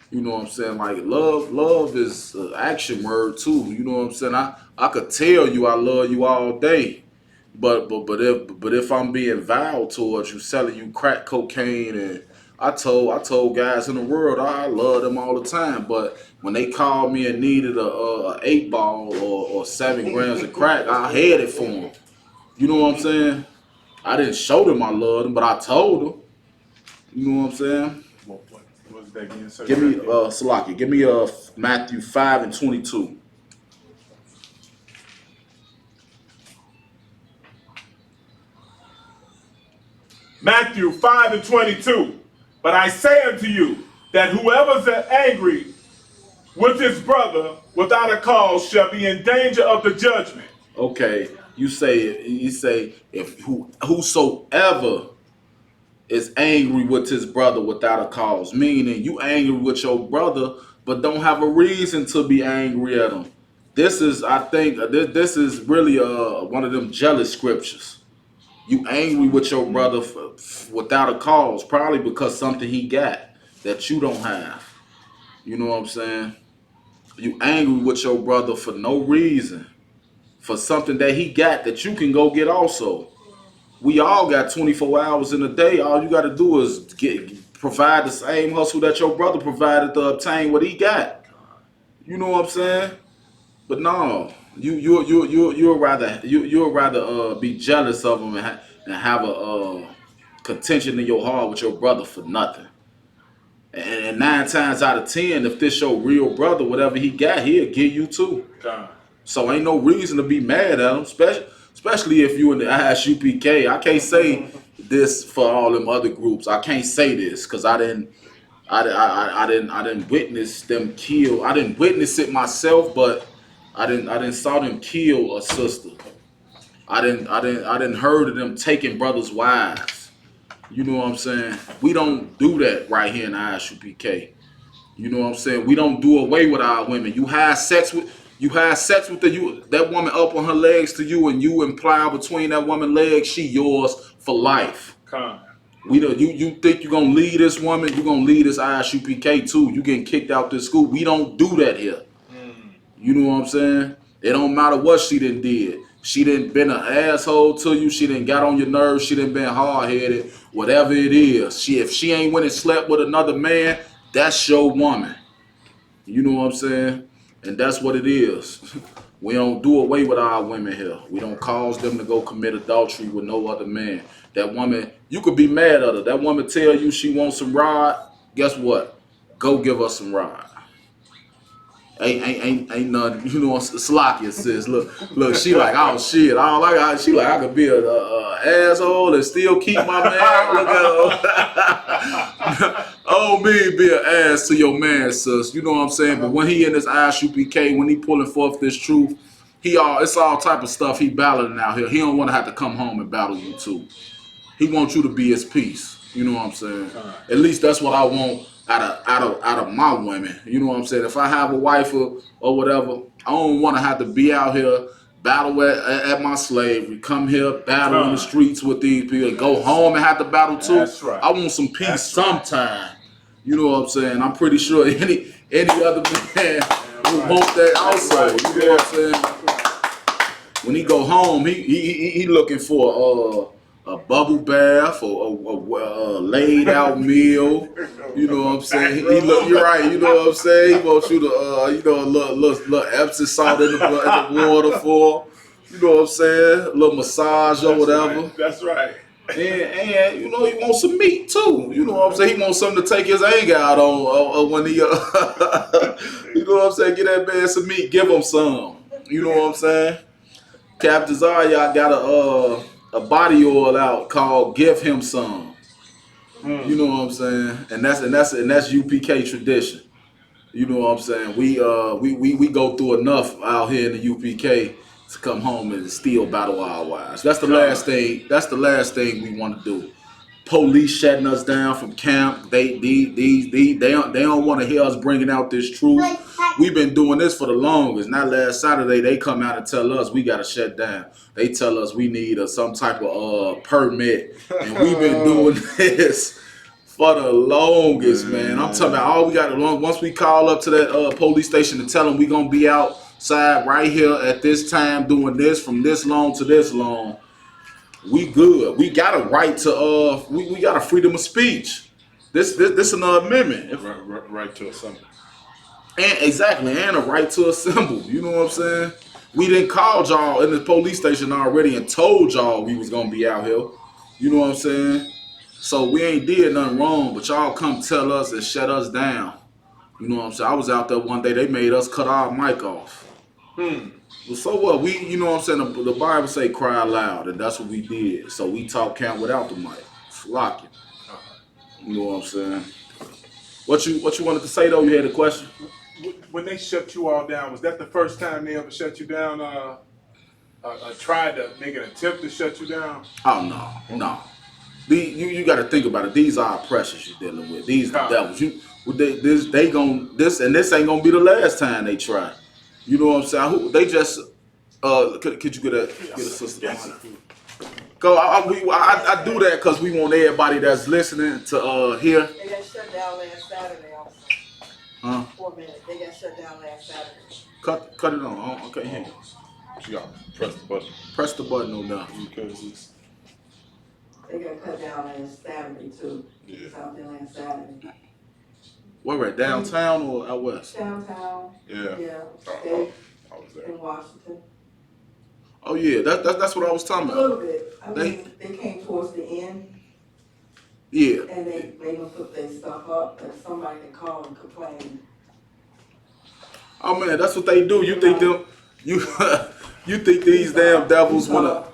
You know what I'm saying? Like love is an action word too. You know what I'm saying? I could tell you I love you all day, but if I'm being vile towards you, selling you crack cocaine, and I told guys in the world I love them all the time, but when they called me and needed a 8 ball or 7 grams of crack, I had it for them. You know what I'm saying? I didn't show them I loved them, but I told them. You know what I'm saying? What was that again, sir? Give me Salaki. Give me Matthew 5 and 22. Matthew 5 and 22. But I say unto you that whoever's angry with his brother without a cause shall be in danger of the judgment. Okay, you say if whosoever is angry with his brother without a cause, meaning you angry with your brother but don't have a reason to be angry at him, this is, I think, this is really one of them jealous scriptures. You angry with your brother without a cause, probably because something he got that you don't have. You know what I'm saying? You angry with your brother for no reason, for something that he got that you can go get also. We all got 24 hours in a day. All you got to do is provide the same hustle that your brother provided to obtain what he got. You know what I'm saying? But no, you'll rather be jealous of him and have a contention in your heart with your brother for nothing. And 9 times out of 10, if this your real brother, whatever he got, he'll give you too. God. So ain't no reason to be mad at him, especially if you in the Isupk. I can't say this for all them other groups. I can't say this because I didn't witness them kill. I didn't witness it myself, but I didn't saw them kill a sister. I didn't heard of them taking brothers' wives. You know what I'm saying? We don't do that right here in Isupk. You know what I'm saying? We don't do away with our women. You have sex with that woman up on her legs to you, and you imply between that woman's legs, she yours for life. Con. You think you're gonna leave this woman, you're gonna leave this Isupk too. You getting kicked out this school. We don't do that here. You know what I'm saying? It don't matter what she done did. She done been an asshole to you. She done got on your nerves. She done been hard-headed. Whatever it is. If she ain't went and slept with another man, that's your woman. You know what I'm saying? And that's what it is. We don't do away with our women here. We don't cause them to go commit adultery with no other man. That woman, you could be mad at her. That woman tell you she wants some ride. Guess what? Go give her some ride. Ain't nothing, you know, Slocky says, look, she like, oh shit, I don't like her. She like, I could be a asshole and still keep my man. Look at her. Oh, me be an ass to your man, sis. You know what I'm saying? But when he in this Isupk, when he pulling forth this truth, it's all type of stuff he battling out here. He don't want to have to come home and battle you too. He wants you to be his peace. You know what I'm saying? At least that's what I want out of my women. You know what I'm saying? If I have a wife or whatever, I don't want to have to be out here battle at my slavery, come here, battle in the streets with these people, go home and have to battle too. That's right. I want some peace sometime. You know what I'm saying? I'm pretty sure any other man would want that also. You know what I'm saying? When he go home, he looking for a bubble bath or a laid out meal. You know what I'm saying? You're right. You know what I'm saying? He wants you to a little Epsom salt in the water for. You know what I'm saying? A little massage or whatever. Right. That's right. And you know he wants some meat too. You know what I'm saying? He wants something to take his anger out on when he you know what I'm saying? Get that man some meat. Give him some. You know what I'm saying? Captain Zaryak got a body oil out called "Give Him Some." You know what I'm saying? And that's UPK tradition. You know what I'm saying? We go through enough out here in the UPK to come home and still battle our wives. That's the last thing. That's the last thing we want to do. Police shutting us down from camp. They don't want to hear us bringing out this truth. We've been doing this for the longest. Now last Saturday they come out and tell us we got to shut down. They tell us we need some type of permit, and we've been doing this for the longest, man. I'm talking about all we got to long. Once we call up to that police station and tell them we gonna be outside right here at this time doing this from this long to this long, we good. We got a right to we got a freedom of speech. This another amendment. Right to assembly. And exactly, and a right to assemble. You know what I'm saying? We didn't call y'all in the police station already and told y'all we was gonna be out here. You know what I'm saying? So we ain't did nothing wrong, but y'all come tell us and shut us down. You know what I'm saying? I was out there one day, they made us cut our mic off. Well, so what? You know what I'm saying? The Bible say cry loud, and that's what we did. So we talk count without the mic. Flock it. You know what I'm saying? What you wanted to say though? You had a question? When they shut you all down, was that the first time they ever shut you down? Tried to make an attempt to shut you down? Oh no. You got to think about it. These are oppressors you're dealing with. These devils. This ain't gonna be the last time they try. You know what I'm saying? They just could you get a sister? Yes. Go. I do that because we want everybody that's listening to hear. They got shut down last Saturday also. Huh? For a minute. They got shut down last Saturday. Cut it on. Okay, here. You got to press the button. Press the button on there. Because it's, They got cut down last Saturday too. yeah. Something last Saturday. Where we're at, downtown or out west? Downtown. Yeah. Yeah. I was there. In Washington. Oh yeah, that's what I was talking A about. little bit. I mean, they came towards the end Yeah. and they made them put their stuff up and somebody can call and complain. Oh man, that's what they do. You think them? You you think these damn devils wanna?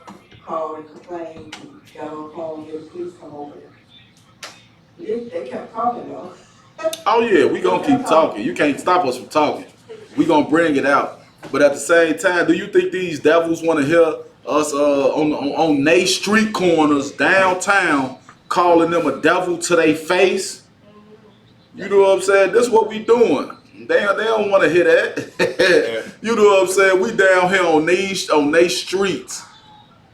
Call and complain. Got on the phone. Get the police come over there. They kept talking though. Oh yeah, we gonna keep talking. You can't stop us from talking. We gonna bring it out. But at the same time, do you think these devils want to hear us on they street corners downtown calling them a devil to their face? You know what I'm saying? This is what we doing. They don't want to hear that. You know what I'm saying? We down here on they streets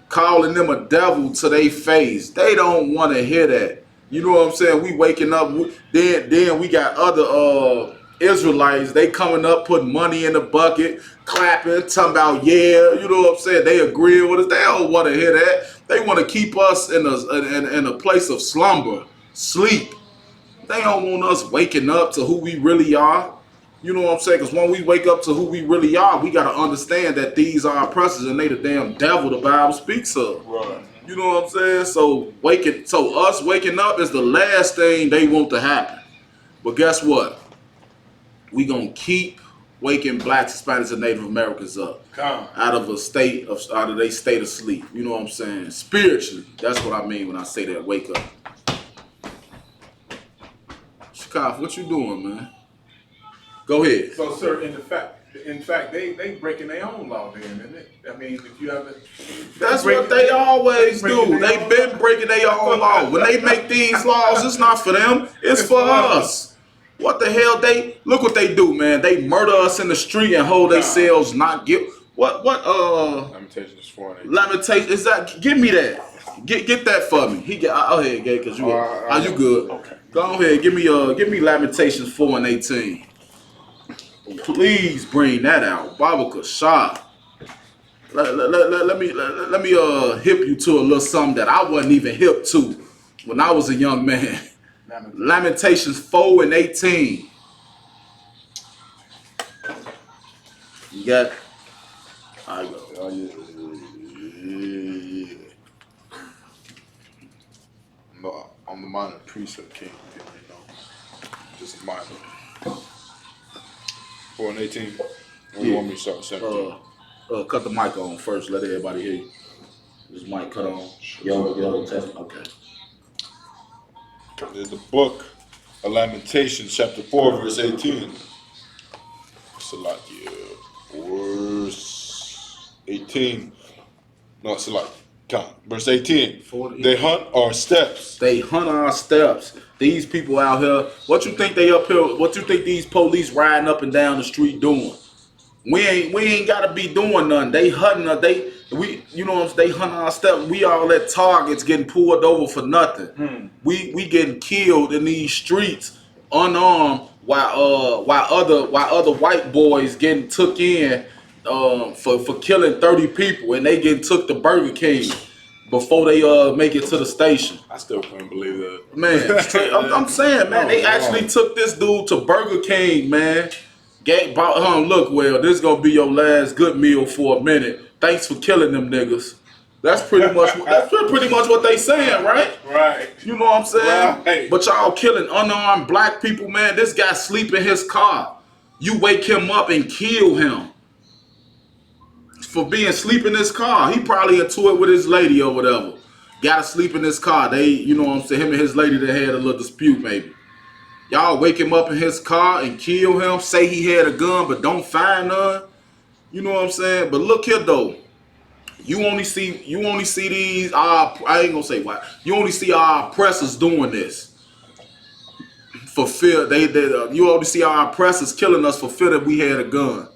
calling them a devil to their face. They don't want to hear that. You know what I'm saying? We waking up. Then we got other Israelites. They coming up, putting money in the bucket, clapping, talking about yeah. You know what I'm saying? They agree with us. They don't want to hear that. They want to keep us in a place of slumber, sleep. They don't want us waking up to who we really are. You know what I'm saying? Because when we wake up to who we really are, we got to understand that these are oppressors and they the damn devil the Bible speaks of. Right. You know what I'm saying? So us waking up is the last thing they want to happen. But guess what? We gonna keep waking blacks, Hispanics, and Native Americans up out of their state of sleep. You know what I'm saying? Spiritually, that's what I mean when I say that. Wake up. Chicago, what you doing, man? Go ahead. So, sir, in fact, they breaking their own law, then, isn't it? I mean, if you haven't. That's what they always do. They've been breaking their own law. When they make these laws, it's not for them. It's for us. What the hell? Look what they do, man. They murder us in the street and hold themselves not guilty. What? Lamentations 4 and 8. Lamentation is that? Give me that. Get that for me. Go ahead, Gay, cause you good. Okay. Go ahead. Give me Lamentations 4 and 18. Please bring that out, Baba Shah. Let me hip you to a little something that I wasn't even hip to when I was a young man. Lamentations 4 and 18. You got it? I go. Oh, yeah. No, I'm the minor precept king. You know, just a minor. 4 and 18. What do you want me to start? 17. Cut the mic on first. Let everybody hear you. This mic cut on. Yo, test. Okay. There's the book of Lamentations, chapter 4, verse 18. Salakia, verse 18. No, Salakia. Count. Verse 18. They hunt our steps. They hunt our steps. These people out here, what you think they up here? What you think these police riding up and down the street doing? We ain't gotta be doing nothing. They hunting us. You know what I'm saying? They hunt our steps. We all at targets getting pulled over for nothing. We getting killed in these streets unarmed while other white boys getting took in for killing 30 people and they getting took to Burger King before they make it to the station. I still couldn't believe that. Man, I'm saying, man, they actually took this dude to Burger King, man. Look, well, this is gonna be your last good meal for a minute. Thanks for killing them niggas. That's pretty much what they saying, right? Right. You know what I'm saying? Right. But y'all killing unarmed black people, man. This guy sleep in his car. You wake him up and kill him for being asleep in his car. He probably into it with his lady or whatever. Gotta sleep in his car. They, you know what I'm saying? Him and his lady, they had a little dispute maybe. Y'all wake him up in his car and kill him. Say he had a gun, but don't find none. You know what I'm saying? But look here though. You only see these. I ain't gonna say why. You only see our oppressors doing this for fear. You only see our oppressors killing us for fear that we had a gun.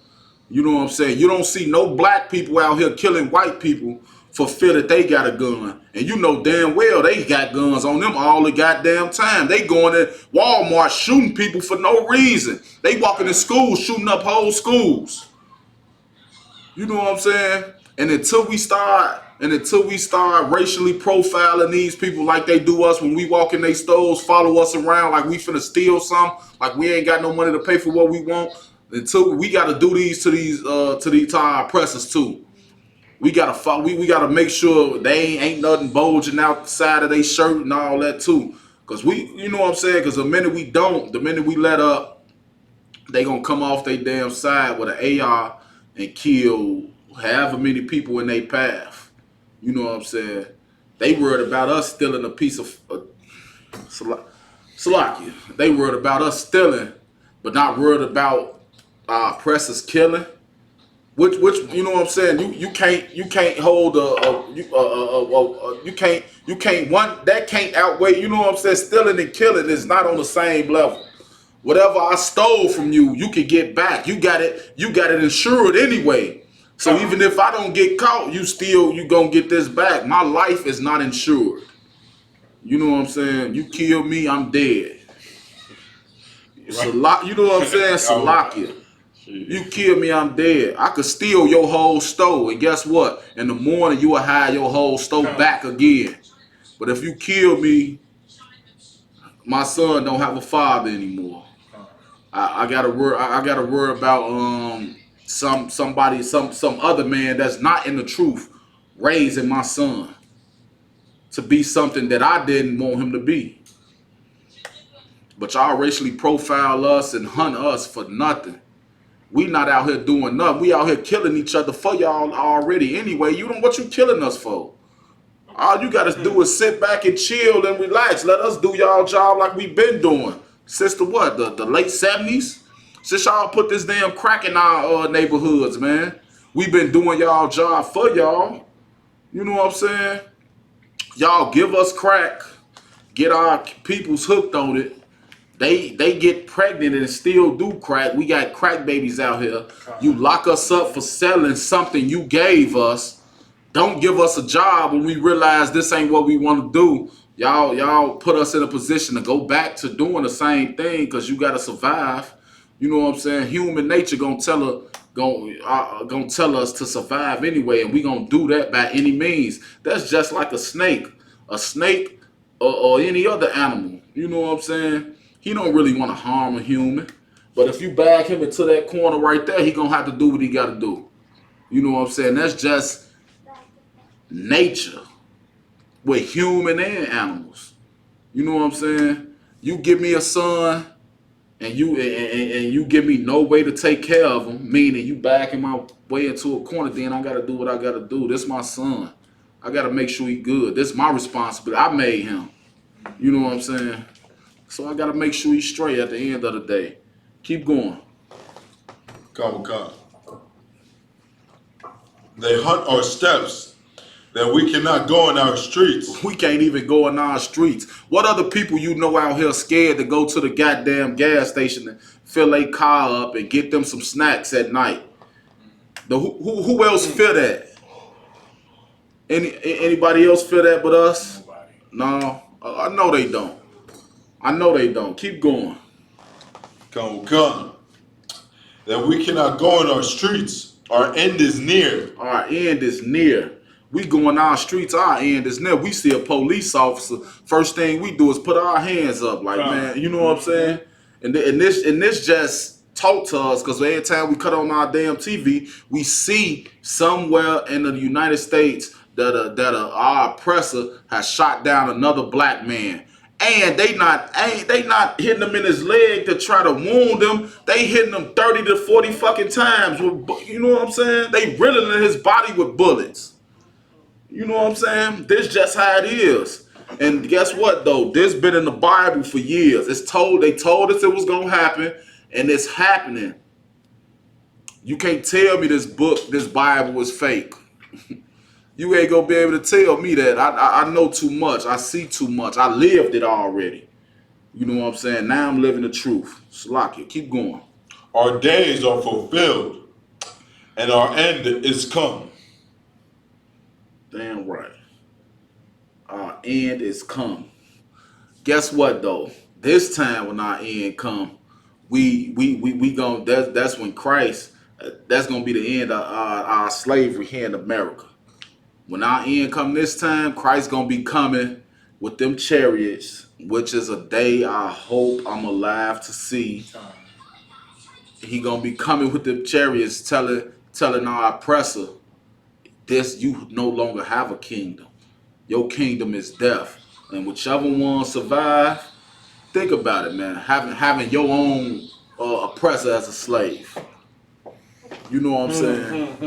You know what I'm saying? You don't see no black people out here killing white people for fear that they got a gun. And you know damn well they got guns on them all the goddamn time. They going to Walmart shooting people for no reason. They walking in schools shooting up whole schools. You know what I'm saying? And until we start racially profiling these people like they do us when we walk in their stores, follow us around like we finna steal something, like we ain't got no money to pay for what we want. Until we gotta do these to our oppressors too. We gotta make sure they ain't nothing bulging out the side of their shirt and all that too. Cause you know what I'm saying? Cause the minute we let up, they gonna come off their damn side with an AR and kill however many people in their path. You know what I'm saying? They worried about us stealing a piece of Salakia. They worried about us stealing, but not worried about our oppressors killing. Which you know what I'm saying? You can't hold you can't one that can't outweigh. You know what I'm saying? Stealing and killing is not on the same level. Whatever I stole from you, you can get back. You got it insured anyway. So even if I don't get caught, you gonna get this back. My life is not insured. You know what I'm saying? You kill me, I'm dead. You know what I'm saying? Salakia. You kill me, I'm dead. I could steal your whole store, and guess what? In the morning, you will have your whole store back again. But if you kill me, my son don't have a father anymore. I gotta worry about some other man that's not in the truth raising my son to be something that I didn't want him to be. But y'all racially profile us and hunt us for nothing. We not out here doing nothing. We out here killing each other for y'all already anyway. What you killing us for? All you gotta do is sit back and chill and relax. Let us do y'all job like we been doing since the late 70s. Since y'all put this damn crack in our neighborhoods, man. We been doing y'all job for y'all. You know what I'm saying? Y'all give us crack, get our peoples hooked on it. They get pregnant and still do crack. We got crack babies out here. You lock us up for selling something you gave us. Don't give us a job when we realize this ain't what we want to do. Y'all put us in a position to go back to doing the same thing because you got to survive. You know what I'm saying? Human nature gonna tell us to survive anyway, and we gonna do that by any means. That's just like a snake or any other animal. You know what I'm saying? He don't really want to harm a human, but if you bag him into that corner right there, he gonna have to do what he got to do. You know what I'm saying? That's just nature with human and animals. You know what I'm saying? You give me a son, and you give me no way to take care of him, meaning you backing my way into a corner. Then I gotta do what I gotta do. This my son. I gotta make sure he good. This is my responsibility. I made him. You know what I'm saying? So I gotta make sure he's straight at the end of the day. Keep going. Come. They hunt our steps that we cannot go in our streets. We can't even go in our streets. What other people you know out here scared to go to the goddamn gas station and fill a car up and get them some snacks at night? Who else feel that? Anybody else feel that but us? Nobody. No, I know they don't. I know they don't. Keep going. Come. That we cannot go in our streets. Our end is near. Our end is near. We go in our streets, our end is near. We see a police officer, first thing we do is put our hands up like, man, you know what I'm saying? And this just talk to us because every time we cut on our damn TV, we see somewhere in the United States that our oppressor has shot down another black man. And they not hitting him in his leg to try to wound him. They hitting him 30 to 40 fucking times. You know what I'm saying? They riddling his body with bullets. You know what I'm saying? This just how it is. And guess what though? This been in the Bible for years. They told us it was gonna happen, and it's happening. You can't tell me this Bible is fake. You ain't gonna be able to tell me that. I know too much. I see too much. I lived it already. You know what I'm saying? Now I'm living the truth. Salakia, keep going. Our days are fulfilled. and our end is come. Damn right. Our end is come. Guess what though? This time when our end come, we going that's when Christ that's gonna be the end of our slavery here in America. When our end come this time, Christ gonna be coming with them chariots, which is a day I hope I'm alive to see. He gonna be coming with them chariots, telling our oppressor, this you no longer have a kingdom. Your kingdom is death, and whichever one survive, think about it, man. Having your own oppressor as a slave. You know what I'm saying?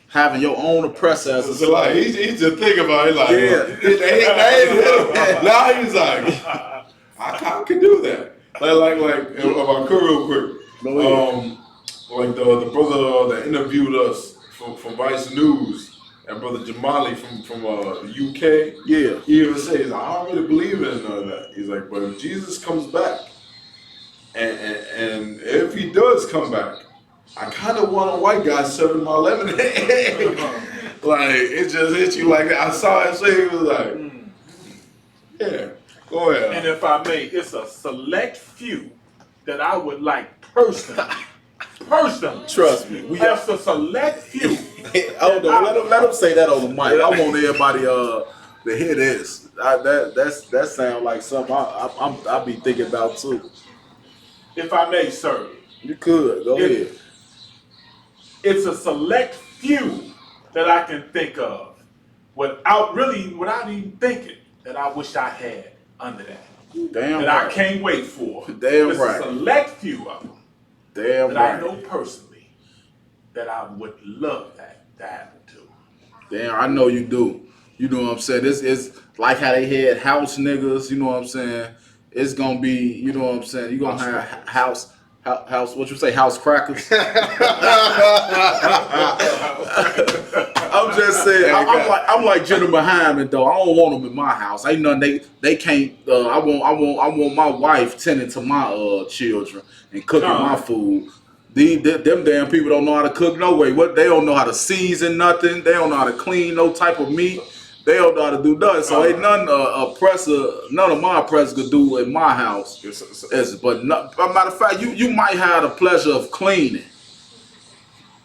Having your own oppressor as a So like slave. he's just thinking about it like Yeah. now he's like I can do that. Like if I could real quick. Like the brother that interviewed us from Vice News and brother Jamali from the UK. Yeah. He even says I don't really believe in none of that. He's like, but if Jesus comes back and if he does come back, I kind of want a white guy serving my lemonade. Like, it just hit you like that. I saw it, so he was like, yeah, go ahead. And if I may, it's a select few that I would like personally. Trust me. Just a select few. Let him say that on the mic. I want everybody to hear this. That sounds like something I be thinking about too. If I may, sir. You could go ahead. It's a select few that I can think of without even thinking that I wish I had under that. Damn that right. I can't wait for. Damn There's right. a select few of them Damn that right. I know personally that I would love that to happen to. Damn, I know you do. You know what I'm saying? This is like how they had house niggas, you know what I'm saying? It's gonna be, you know what I'm saying? You're gonna have house, what you say, house crackers? I'm just saying, I'm like Jennifer Hyman though. I don't want them in my house. Ain't nothing they can't. I want my wife tending to my children and cooking my food. Them damn people don't know how to cook no way. What they don't know how to season nothing. They don't know how to clean no type of meat. They don't know how to do nothing. So ain't none none of my oppressors could do in my house. But matter of fact, you might have the pleasure of cleaning.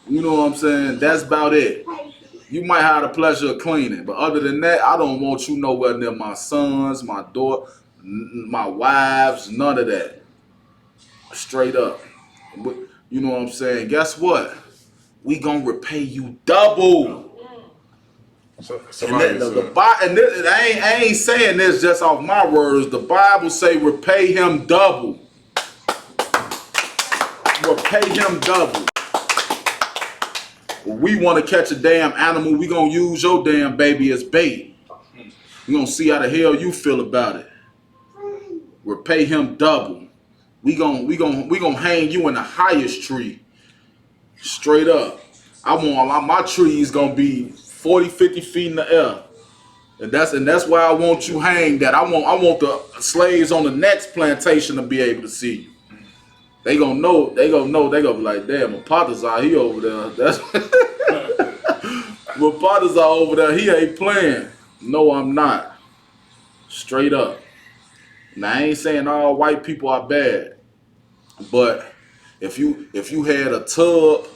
You know what I'm saying? That's about it. You might have the pleasure of cleaning, but other than that, I don't want you nowhere near my sons, my daughter, my wives, none of that. Straight up. You know what I'm saying? Guess what? We gonna repay you double. I ain't saying this just off my words. The Bible say repay him double. Repay him double. We want to catch a damn animal. We gonna use your damn baby as bait. We gonna see how the hell you feel about it. Repay him double. We gonna hang you in the highest tree. Straight up. I want my trees gonna be 40, 50 feet in the air. And that's why I want you hang that. I want the slaves on the next plantation to be able to see you. They gonna know. They gonna be like, damn, Apatazar, he over there. That's Apatazar over there. He ain't playing. No, I'm not. Straight up. Now I ain't saying all white people are bad, but if you had a tub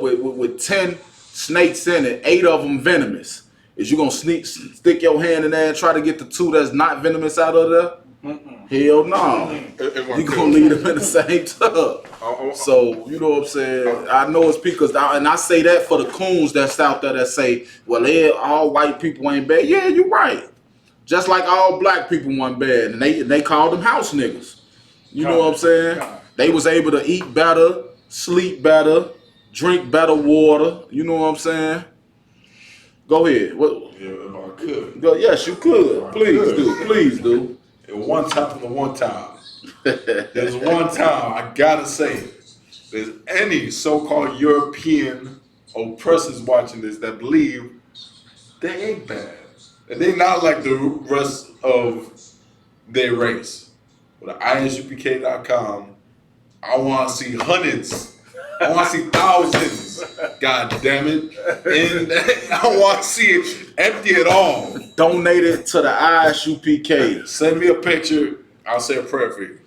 with 10 snakes in it, 8 of them venomous, is you gonna stick your hand in there and try to get the 2 that's not venomous out of there? Hell no. You gonna leave them in the same tub. So, you know what I'm saying? I know it's because, and I say that for the coons that's out there that say, well, all white people ain't bad. Yeah, you're right. Just like all black people weren't bad. And they called them house niggas. You know what I'm saying? They was able to eat better, sleep better, drink better water. You know what I'm saying? Go ahead. Yeah, if I could. Yes, you could. Please do. One time. There's one time I gotta say, there's any so-called European oppressors watching this that believe they ain't bad. And they not like the rest of their race. With Isupk.com, I want to see hundreds. I want to see thousands. God damn it. And I want to see it empty it all. Donate it to the Isupk. Send me a picture. I'll say a prayer for you.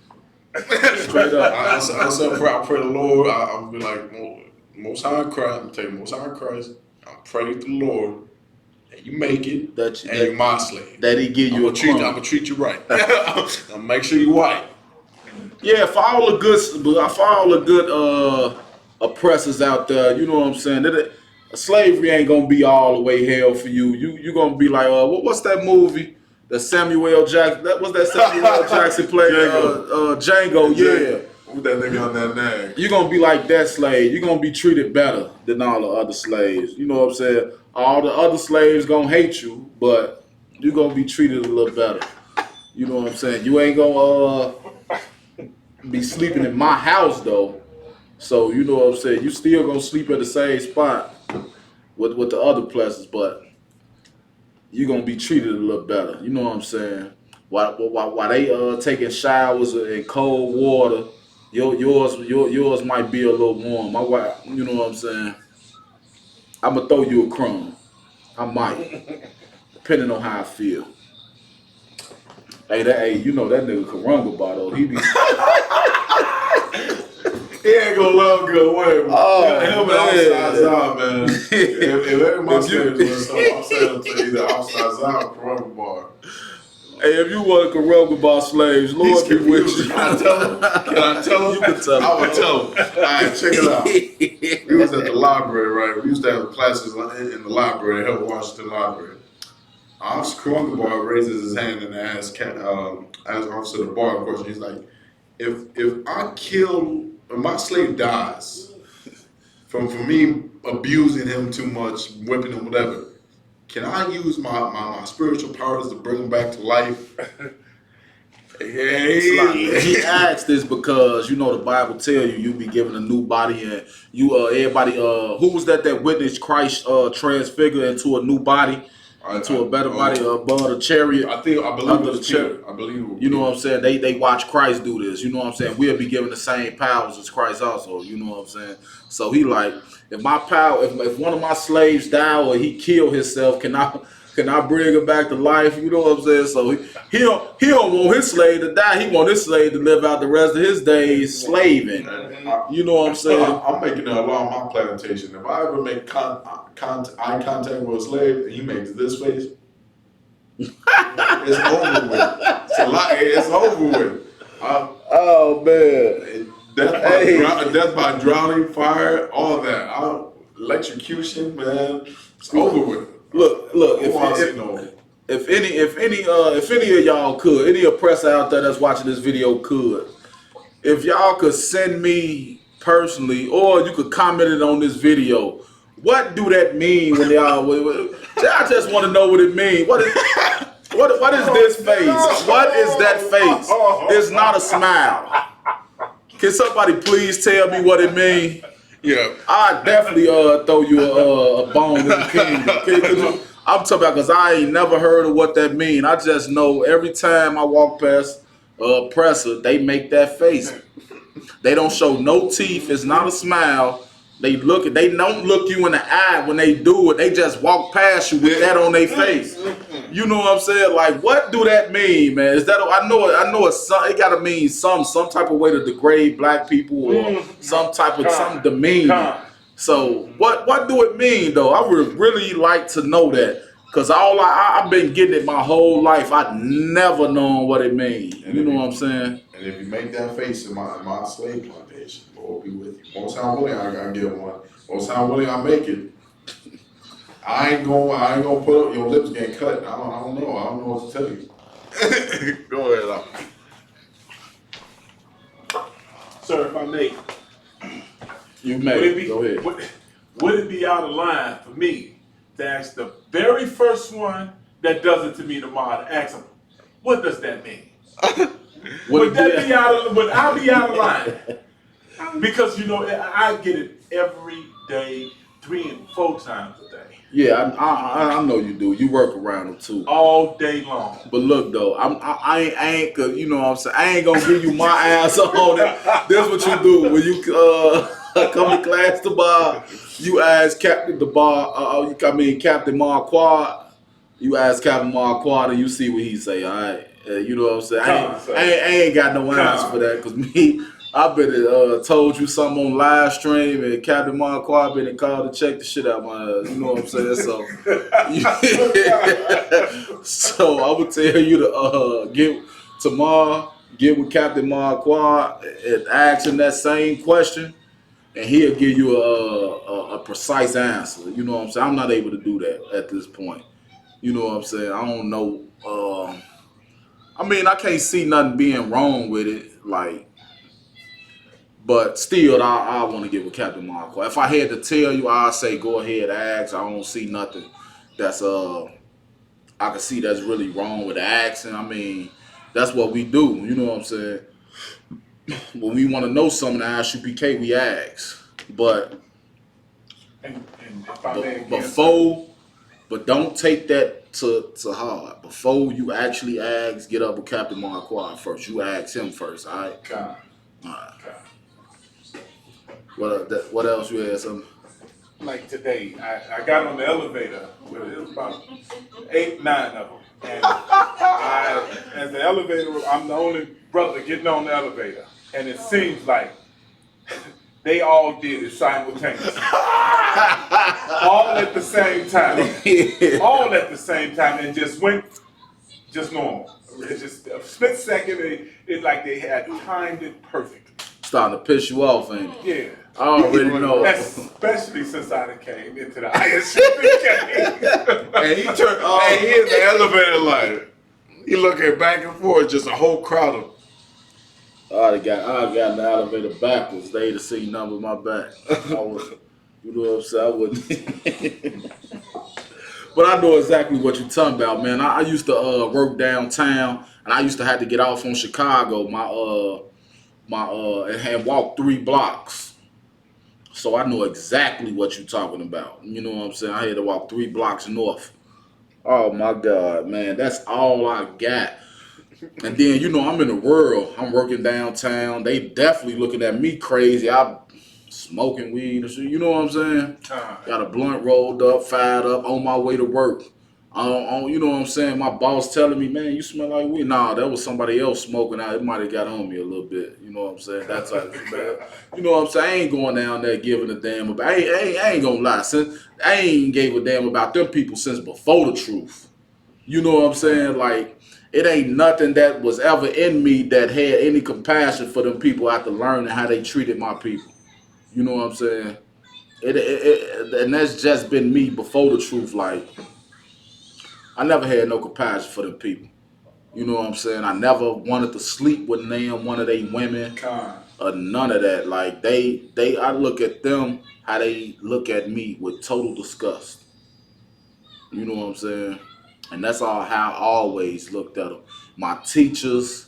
Straight up. I'll say a prayer. I'll pray to the Lord. I'll be like, Most High Christ. I'm telling you, Most High Christ. I'm praying to the Lord. And you make it. And you're my slave. That he give you I'm going to treat you right. I'll make sure you're white. Yeah, for all the good oppressors out there, you know what I'm saying? Slavery ain't gonna be all the way hell for you. You gonna be like, what's that movie? The Samuel Jackson. Samuel Jackson played? Django. Yeah. With that nigga on that name. You gonna be like that slave. You gonna be treated better than all the other slaves. You know what I'm saying? All the other slaves gonna hate you, but you gonna be treated a little better. You know what I'm saying? You ain't gonna be sleeping in my house though. So you know what I'm saying? You still gonna sleep at the same spot with the other places, but you gonna be treated a little better. You know what I'm saying? While they taking showers in cold water, yours might be a little warm. My wife, you know what I'm saying? I'ma throw you a crumb. I might, depending on how I feel. Hey, you know that nigga Karunga though. He be. He ain't gonna love good way, man. Oh, him man. and Outside Zone, man. if every my slaves was so, I'm saying to either Outside Zone or Corona Bar. Hey, if you want to Karunga slaves, Lord be with you. Can I tell him? You can tell him. I would tell him. All right, check it out. We was at the library, right? We used to have classes in the library, Hill Washington Library. Officer Corona raises his hand and asks Officer the bar a question. He's like, if my slave dies from me abusing him too much, whipping him, whatever, can I use my spiritual powers to bring him back to life? He asked this because you know the Bible tell you be given a new body, and you everybody who was that witnessed Christ transfigure into a new body, into a better body above the chariot. I believe it was Peter. I believe it was You know what I'm saying? They watch Christ do this. You know what I'm saying? We'll be given the same powers as Christ also. You know what I'm saying? So he like, if my power, if one of my slaves die or he kill himself, can I bring him back to life? You know what I'm saying? So he don't want his slave to die. He want his slave to live out the rest of his days slaving. You know what I'm saying? I'm making that law on my plantation. If I ever make eye contact with a slave and he makes this face, it's over with. It's over with. Oh man. Death by drowning, fire, all that. Electrocution, man. It's over with. Look. If any of y'all could, any oppressor out there that's watching this video could, if y'all could send me personally, or you could comment it on this video, what do that mean when y'all? I just want to know what it means. What is this face? What is that face? It's not a smile. Can somebody please tell me what it means? Yeah. I definitely throw you a bone in the kingdom. I'm talking about because I ain't never heard of what that mean. I just know every time I walk past oppressor, they make that face. They don't show no teeth. It's not a smile. They don't look you in the eye when they do it. They just walk past you with that on their face. You know what I'm saying? Like, what do that mean, man? Is that I know it gotta mean some type of way to degrade black people or some demeaning. So what do it mean though? I would really like to know that. Cause I've been getting it my whole life. I've never known what it means. You know what I'm saying? And if you make that face in my slave plantation, Lord be with you. Most time willing, I gotta get one. Most time willing, I make it. I ain't gonna put up your lips getting cut. I don't know what to tell you. Go ahead. Sir, if I may. You may. Go ahead. Would it be out of line for me to ask the very first one that does it to me tomorrow to ask him, what does that mean? Would I be out of line? Because I get it every day 3 and 4 times a day, Yeah, I know you do. You work around them too. all day long. But look though, I ain't you know what I'm saying, I ain't gonna give you my ass on it. This what you do when you come to class tomorrow. You ask Captain Captain Marquardt. You ask Captain Marquardt and you see what he say. All right, you know what I'm saying. I ain't got no answer for that because me. I been told you something on live stream and Captain Marquardt been called to check the shit out my ass. You know what I'm saying? So, so I would tell you to get with Captain Marquardt and ask him that same question, and he'll give you a precise answer. You know what I'm saying? I'm not able to do that at this point. You know what I'm saying? I don't know. I mean, I can't see nothing being wrong with it, like. But still, I want to give with Captain Marquardt. If I had to tell you, I'd say go ahead, ask. I don't see nothing that's I can see that's really wrong with asking. I mean, that's what we do. You know what I'm saying? When we want to know something, Isupk, we ask. But And if I may again, but don't take that to heart. Before you actually ask, get up with Captain Marquardt first. You ask him first, all right? God, All right. God. What else you had? Something? Like today, I got on the elevator. It was about 8, 9 of them, and as the elevator, I'm the only brother getting on the elevator, and it seems like they all did it simultaneously, all at the same time, all at the same time, and just went just normal. It's just a split second. It like they had timed it perfectly. Starting to piss you off, ain't it? Yeah. I already know. Especially since I done came into the Isupk. And he turned, and he in the elevator like, he looking back and forth, just a whole crowd of. I got in the elevator backwards. They to see nothing but my back. You know what I'm saying? I wouldn't. But I know exactly what you're talking about, man. I used to work downtown, and I used to have to get off on Chicago. And walk 3 blocks. So I know exactly what you're talking about. You know what I'm saying? I had to walk 3 blocks north. Oh my God, man, that's all I got. And then, you know, I'm in the world. I'm working downtown. They definitely looking at me crazy. I'm smoking weed and shit. You know what I'm saying? Got a blunt rolled up, fired up, on my way to work. You know what I'm saying? My boss telling me, man, you smell like weed. Nah, that was somebody else smoking out. It might have got on me a little bit. You know what I'm saying? That's how you know what I'm saying? I ain't going down there giving a damn about. I ain't gonna lie. I ain't gave a damn about them people since before the truth. You know what I'm saying? Like, it ain't nothing that was ever in me that had any compassion for them people after learning how they treated my people. You know what I'm saying? And that's just been me before the truth. Like, I never had no compassion for them people. You know what I'm saying? I never wanted to sleep with one of they women. Or none of that. Like, I look at them how they look at me with total disgust. You know what I'm saying? And that's how I always looked at them. My teachers,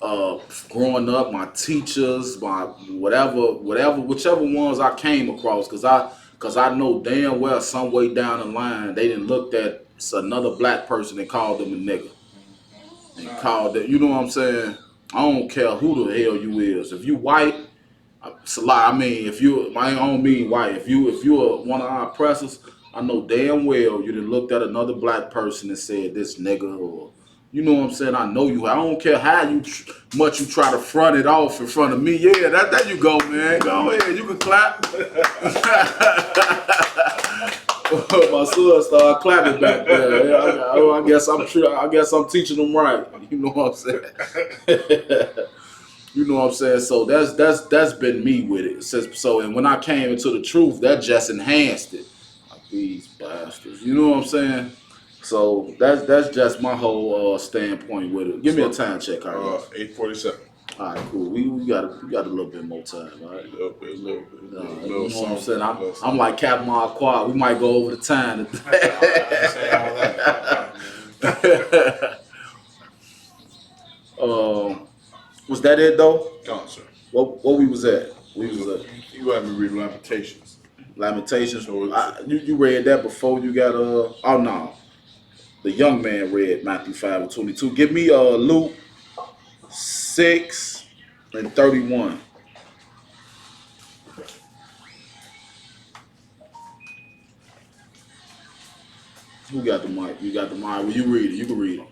growing up, my teachers, my whichever ones I came across, cause I know damn well some way down the line they didn't look at another black person and called them a nigga. And called it, you know what I'm saying? I don't care who the hell you is. If you white, it's a lot. I mean, I don't mean white. If you're one of our oppressors, I know damn well you done looked at another black person and said this nigga, or you know what I'm saying? I know you. I don't care how much you try to front it off in front of me. Yeah, there you go, man. Go ahead, you can clap. My son started clapping back there. I guess I'm true. I guess I'm teaching them right. You know what I'm saying? You know what I'm saying? So that's been me with it. And when I came into the truth, that just enhanced it. Like, these bastards. You know what I'm saying? So that's just my whole standpoint with it. Give me a time check, Carlos. 8:47. All right, cool. We got a little bit more time, all right? A little bit. You know what I'm saying? I'm like Captain Marquardt. We might go over the time today. Was that it though? No, sir. What we was at? We was at. You had me read Lamentations. Lamentations. You read that before you got oh no. The young man read Matthew 5:22. Give me Luke 6:31. Who got the mic? You got the mic. Well, you read it. You can read it.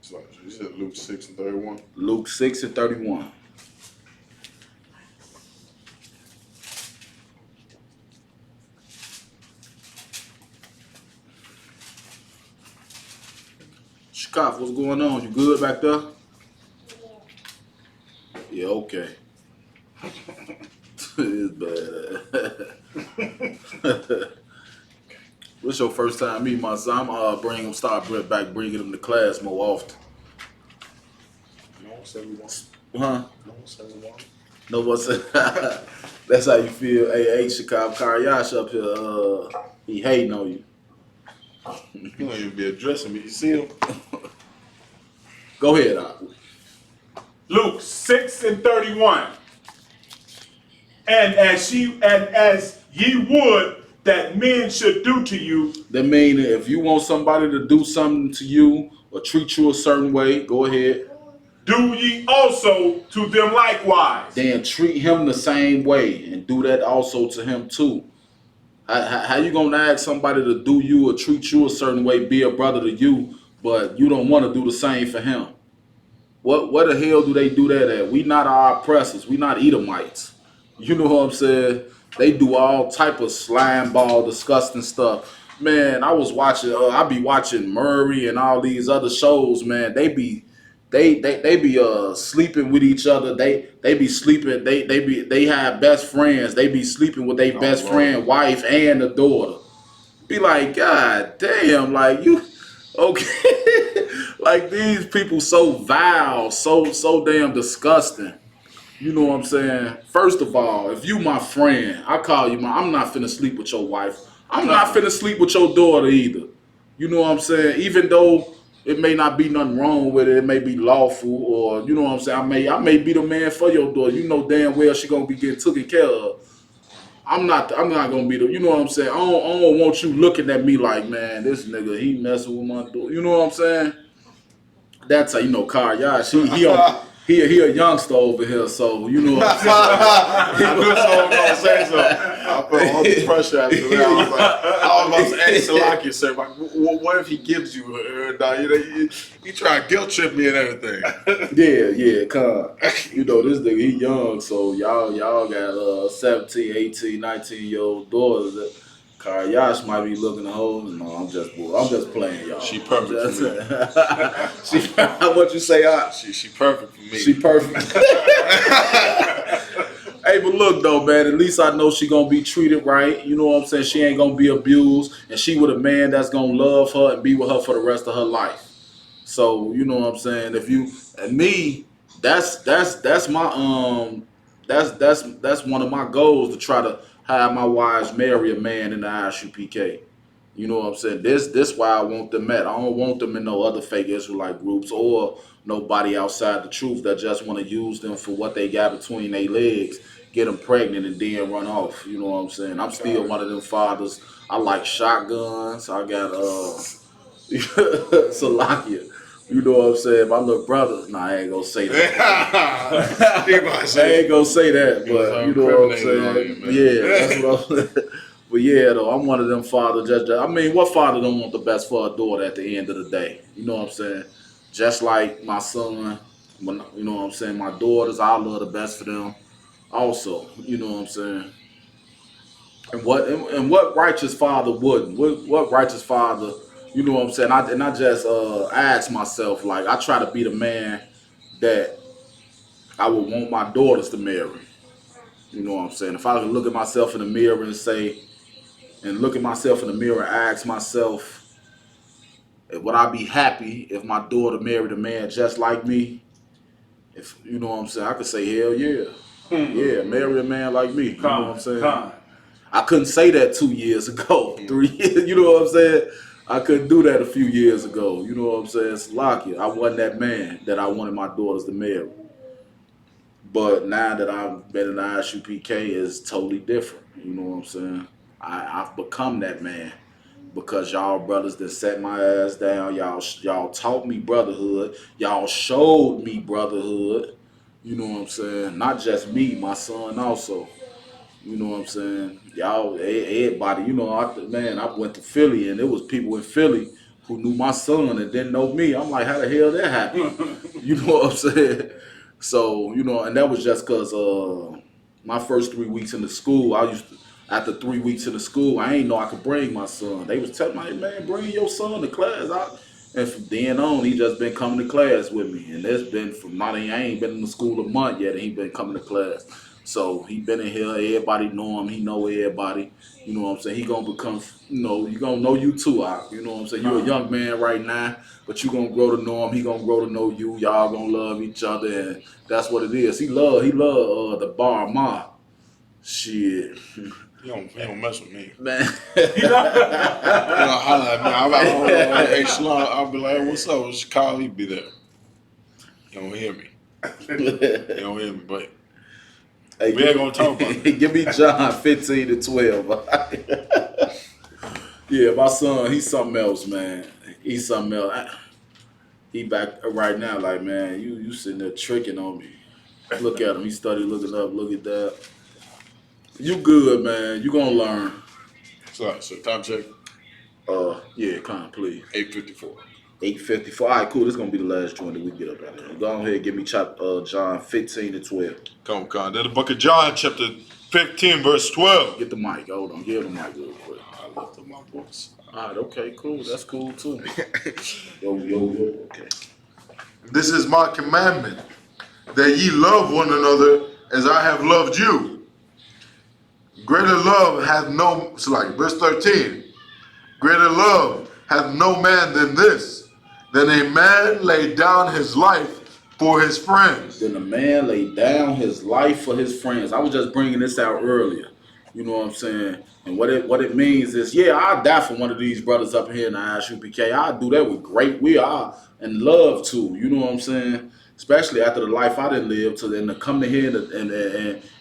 So you said Luke 6:31. Luke 6:31. Shkaf, what's going on? You good back there? Yeah, okay. It's bad. What's your first time meeting my son? I'm bringing him to class more often. No one said we want. Huh? No one said we want. No one said. That's how you feel. Hey, Chicago Karyash up here. He hating on you. You don't even be addressing me. You see him? Go ahead, Doc. Luke 6:31. And as ye would that men should do to you. That mean if you want somebody to do something to you or treat you a certain way, go ahead. Do ye also to them likewise. Then treat him the same way and do that also to him too. How you gonna ask somebody to do you or treat you a certain way, be a brother to you, but you don't want to do the same for him? What the hell do they do that at? We not our oppressors. We not Edomites. You know what I'm saying? They do all type of slime ball, disgusting stuff. Man, I was watching. I be watching Murray and all these other shows. Man, they be sleeping with each other. They be sleeping. They have best friends. They be sleeping with their best friend, wife, and the daughter. Be like, God damn, like you, okay, like these people so vile, so damn disgusting. You know what I'm saying? First of all, if you my friend, I call you I'm not finna sleep with your wife. I'm not finna sleep with your daughter either. You know what I'm saying? Even though it may not be nothing wrong with it, it may be lawful, or you know what I'm saying. I may be the man for your daughter. You know damn well she gonna be getting taken care of. I'm not gonna be the. You know what I'm saying. I don't want you looking at me like, man, this nigga he messing with my daughter. You know what I'm saying? That's how you know Karyash. He a youngster over here, so you know what I'm saying. I knew someone was gonna say something. I felt all the pressure after that. I was about to ask Salaki, sir, like, what if he gives you you try to guilt trip me and everything? Yeah, you know this nigga he young, so y'all got 17, 18, 19-year-old daughters. Karyash might be looking to hold. No, I'm just playing, y'all. She perfect for me. What you say? She perfect for me. She perfect. Hey, but look though, man. At least I know she gonna be treated right. You know what I'm saying? She ain't gonna be abused, and she with a man that's gonna love her and be with her for the rest of her life. So you know what I'm saying? If you and me, that's my that's one of my goals to try to have my wives marry a man in the Isupk. You know what I'm saying? This why I want them at. I don't want them in no other fake Israelite groups or nobody outside the truth that just want to use them for what they got between their legs, get them pregnant and then run off. You know what I'm saying? I'm still one of them fathers. I like shotguns. I got Salakia. You know what I'm saying? My little brother. Nah, I ain't gonna say that. I ain't gonna say that, but you know what I'm saying? Yeah, that's what I'm But yeah, though, I'm one of them fathers. I mean, what father don't want the best for a daughter at the end of the day? You know what I'm saying? Just like my son, when, you know what I'm saying? My daughters, I love the best for them. Also, you know what I'm saying? And what righteous father wouldn't? What righteous father? You know what I'm saying? I just ask myself, like, I try to be the man that I would want my daughters to marry. You know what I'm saying? If I could look at myself in the mirror and look at myself in the mirror and ask myself, would I be happy if my daughter married a man just like me? If you know what I'm saying, I could say hell yeah. Yeah, marry a man like me. You know what I'm saying? I couldn't say that 2 years ago, 3 years, you know what I'm saying? I couldn't do that a few years ago. You know what I'm saying? Slocky. I wasn't that man that I wanted my daughters to marry. But now that I've been in the ISUPK, it's totally different. You know what I'm saying? I've become that man because y'all brothers that set my ass down. Y'all taught me brotherhood. Y'all showed me brotherhood. You know what I'm saying? Not just me, my son also. You know what I'm saying? Y'all, everybody, you know, I went to Philly and there was people in Philly who knew my son and didn't know me. I'm like, how the hell that happened? You know what I'm saying? So, you know, and that was just because my first 3 weeks in the school, after 3 weeks in the school, I ain't know I could bring my son. They was telling me, hey, man, bring your son to class. And from then on, he just been coming to class with me. And that's been I ain't been in the school a month yet, and he been coming to class. So he been in here, everybody know him, he know everybody. You know what I'm saying? He gonna become, you know, you gonna know you too, Ak. You know what I'm saying? You're a young man right now, but you gonna grow to know him, he gonna grow to know you, y'all gonna love each other, and that's what it is. He love the bar ma. Shit. He don't mess with me. Man. You know, holla at me. I'm like, hey, Shalom. I'll be like, what's up? Chicago, he be there. He don't hear me. He don't hear me, but Hey, we ain't gonna talk about it. Give me John 15 to 12. Yeah, my son, he's something else, man. He's something else. He back right now, like, man, you sitting there tricking on me. Look at him. He study looking up. Look at that. You good, man. You gonna learn. So time check. Yeah, come on, please. 8:54. 8:54. All right, cool. This is gonna be the last joint that we get up out of here. Go ahead and give me John 15 to 12. Come on. That's the book of John, chapter 15, verse 12. Get the mic. Hold on. Give the mic real quick. I left up my books. All right, okay, cool. That's cool too. Yo, okay. This is my commandment, that ye love one another as I have loved you. Greater love hath no, so like verse 13. Greater love hath no man than this, than a man lay down his life for his friends. Then a man laid down his life for his friends. I was just bringing this out earlier. You know what I'm saying? And what it means is, yeah, I'll die for one of these brothers up here in the ISUPK. I'll do that with great will and love too. You know what I'm saying? Especially after the life I didn't live, to come to here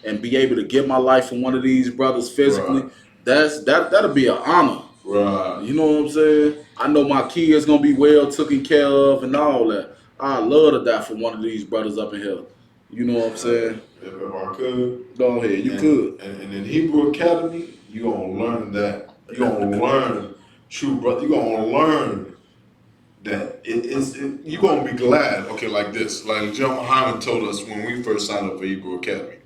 and be able to give my life for one of these brothers physically. Right. That'll be an honor. Right. You know what I'm saying? I know my kids gonna be well taken care of and all that. I love to die for one of these brothers up in here. You know what I'm saying? If I could. Go ahead, you could. And in Hebrew Academy, you're going to learn that. You're going to learn true brother. You're going to learn that you're going to be glad. Okay, like this. Like John Muhammad told us when we first signed up for Hebrew Academy.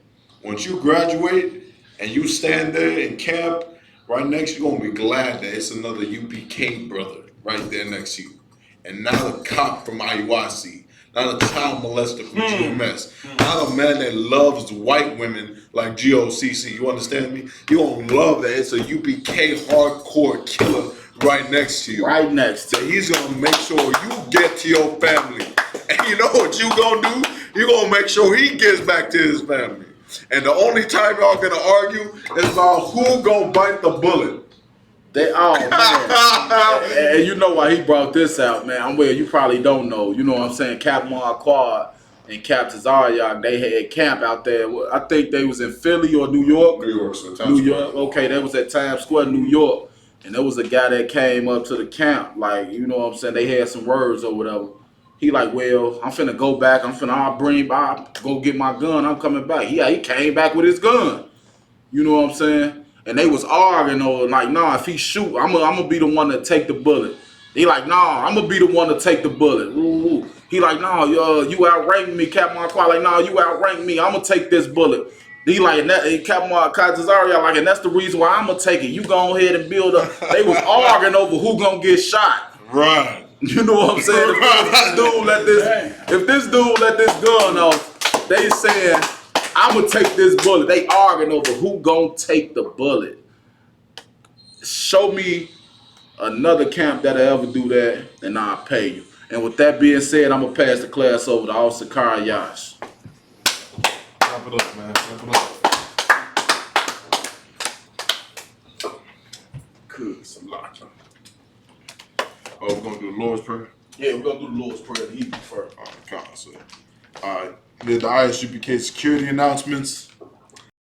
Once you graduate and you stand there in camp, right next, you're going to be glad that it's another UPK brother right there next to you. And not a cop from IUIC, not a child molester from GMS, not a man that loves white women like GOCC. You understand me? You don't love that. It's a UPK hardcore killer right next to you. Right next to So he's going to make sure you get to your family. And you know what you going to do? You're going to make sure he gets back to his family. And the only time y'all going to argue is about who going to bite the bullet. Man. And you know why he brought this out, man. Well, you probably don't know. You know what I'm saying? Cap Marquard and Cap Tazaryak, they had camp out there. I think they was in Philly or New York. New York. Okay, they was at Times Square, New York. And there was a guy that came up to the camp. Like, you know what I'm saying? They had some words or whatever. He like, well, I'm finna go back. I'll go get my gun. I'm coming back. He came back with his gun. You know what I'm saying? And they was arguing over, like, nah, if he shoot, I'm gonna be the one to take the bullet. He like, nah, I'm gonna be the one to take the bullet. Ooh. He like, nah, you outranked me, Captain Marquard. Like, nah, you outranked me. I'm gonna take this bullet. He like, Captain Marquard, like, and that's the reason why I'm gonna take it. You go ahead and build up. They was arguing over who gonna get shot. Right. You know what I'm saying? If this dude let this gun off, they saying, I'm gonna take this bullet. They arguing over who gonna take the bullet. Show me another camp that'll ever do that, and I'll pay you. And with that being said, I'm gonna pass the class over to Officer Karyash. Wrap it up, man. Wrap it up. Good, some lock. Oh, we're gonna do the Lord's Prayer. Yeah, we're gonna do the Lord's Prayer, the evening first. All right, come on, so. All right, did the ISUPK security announcements.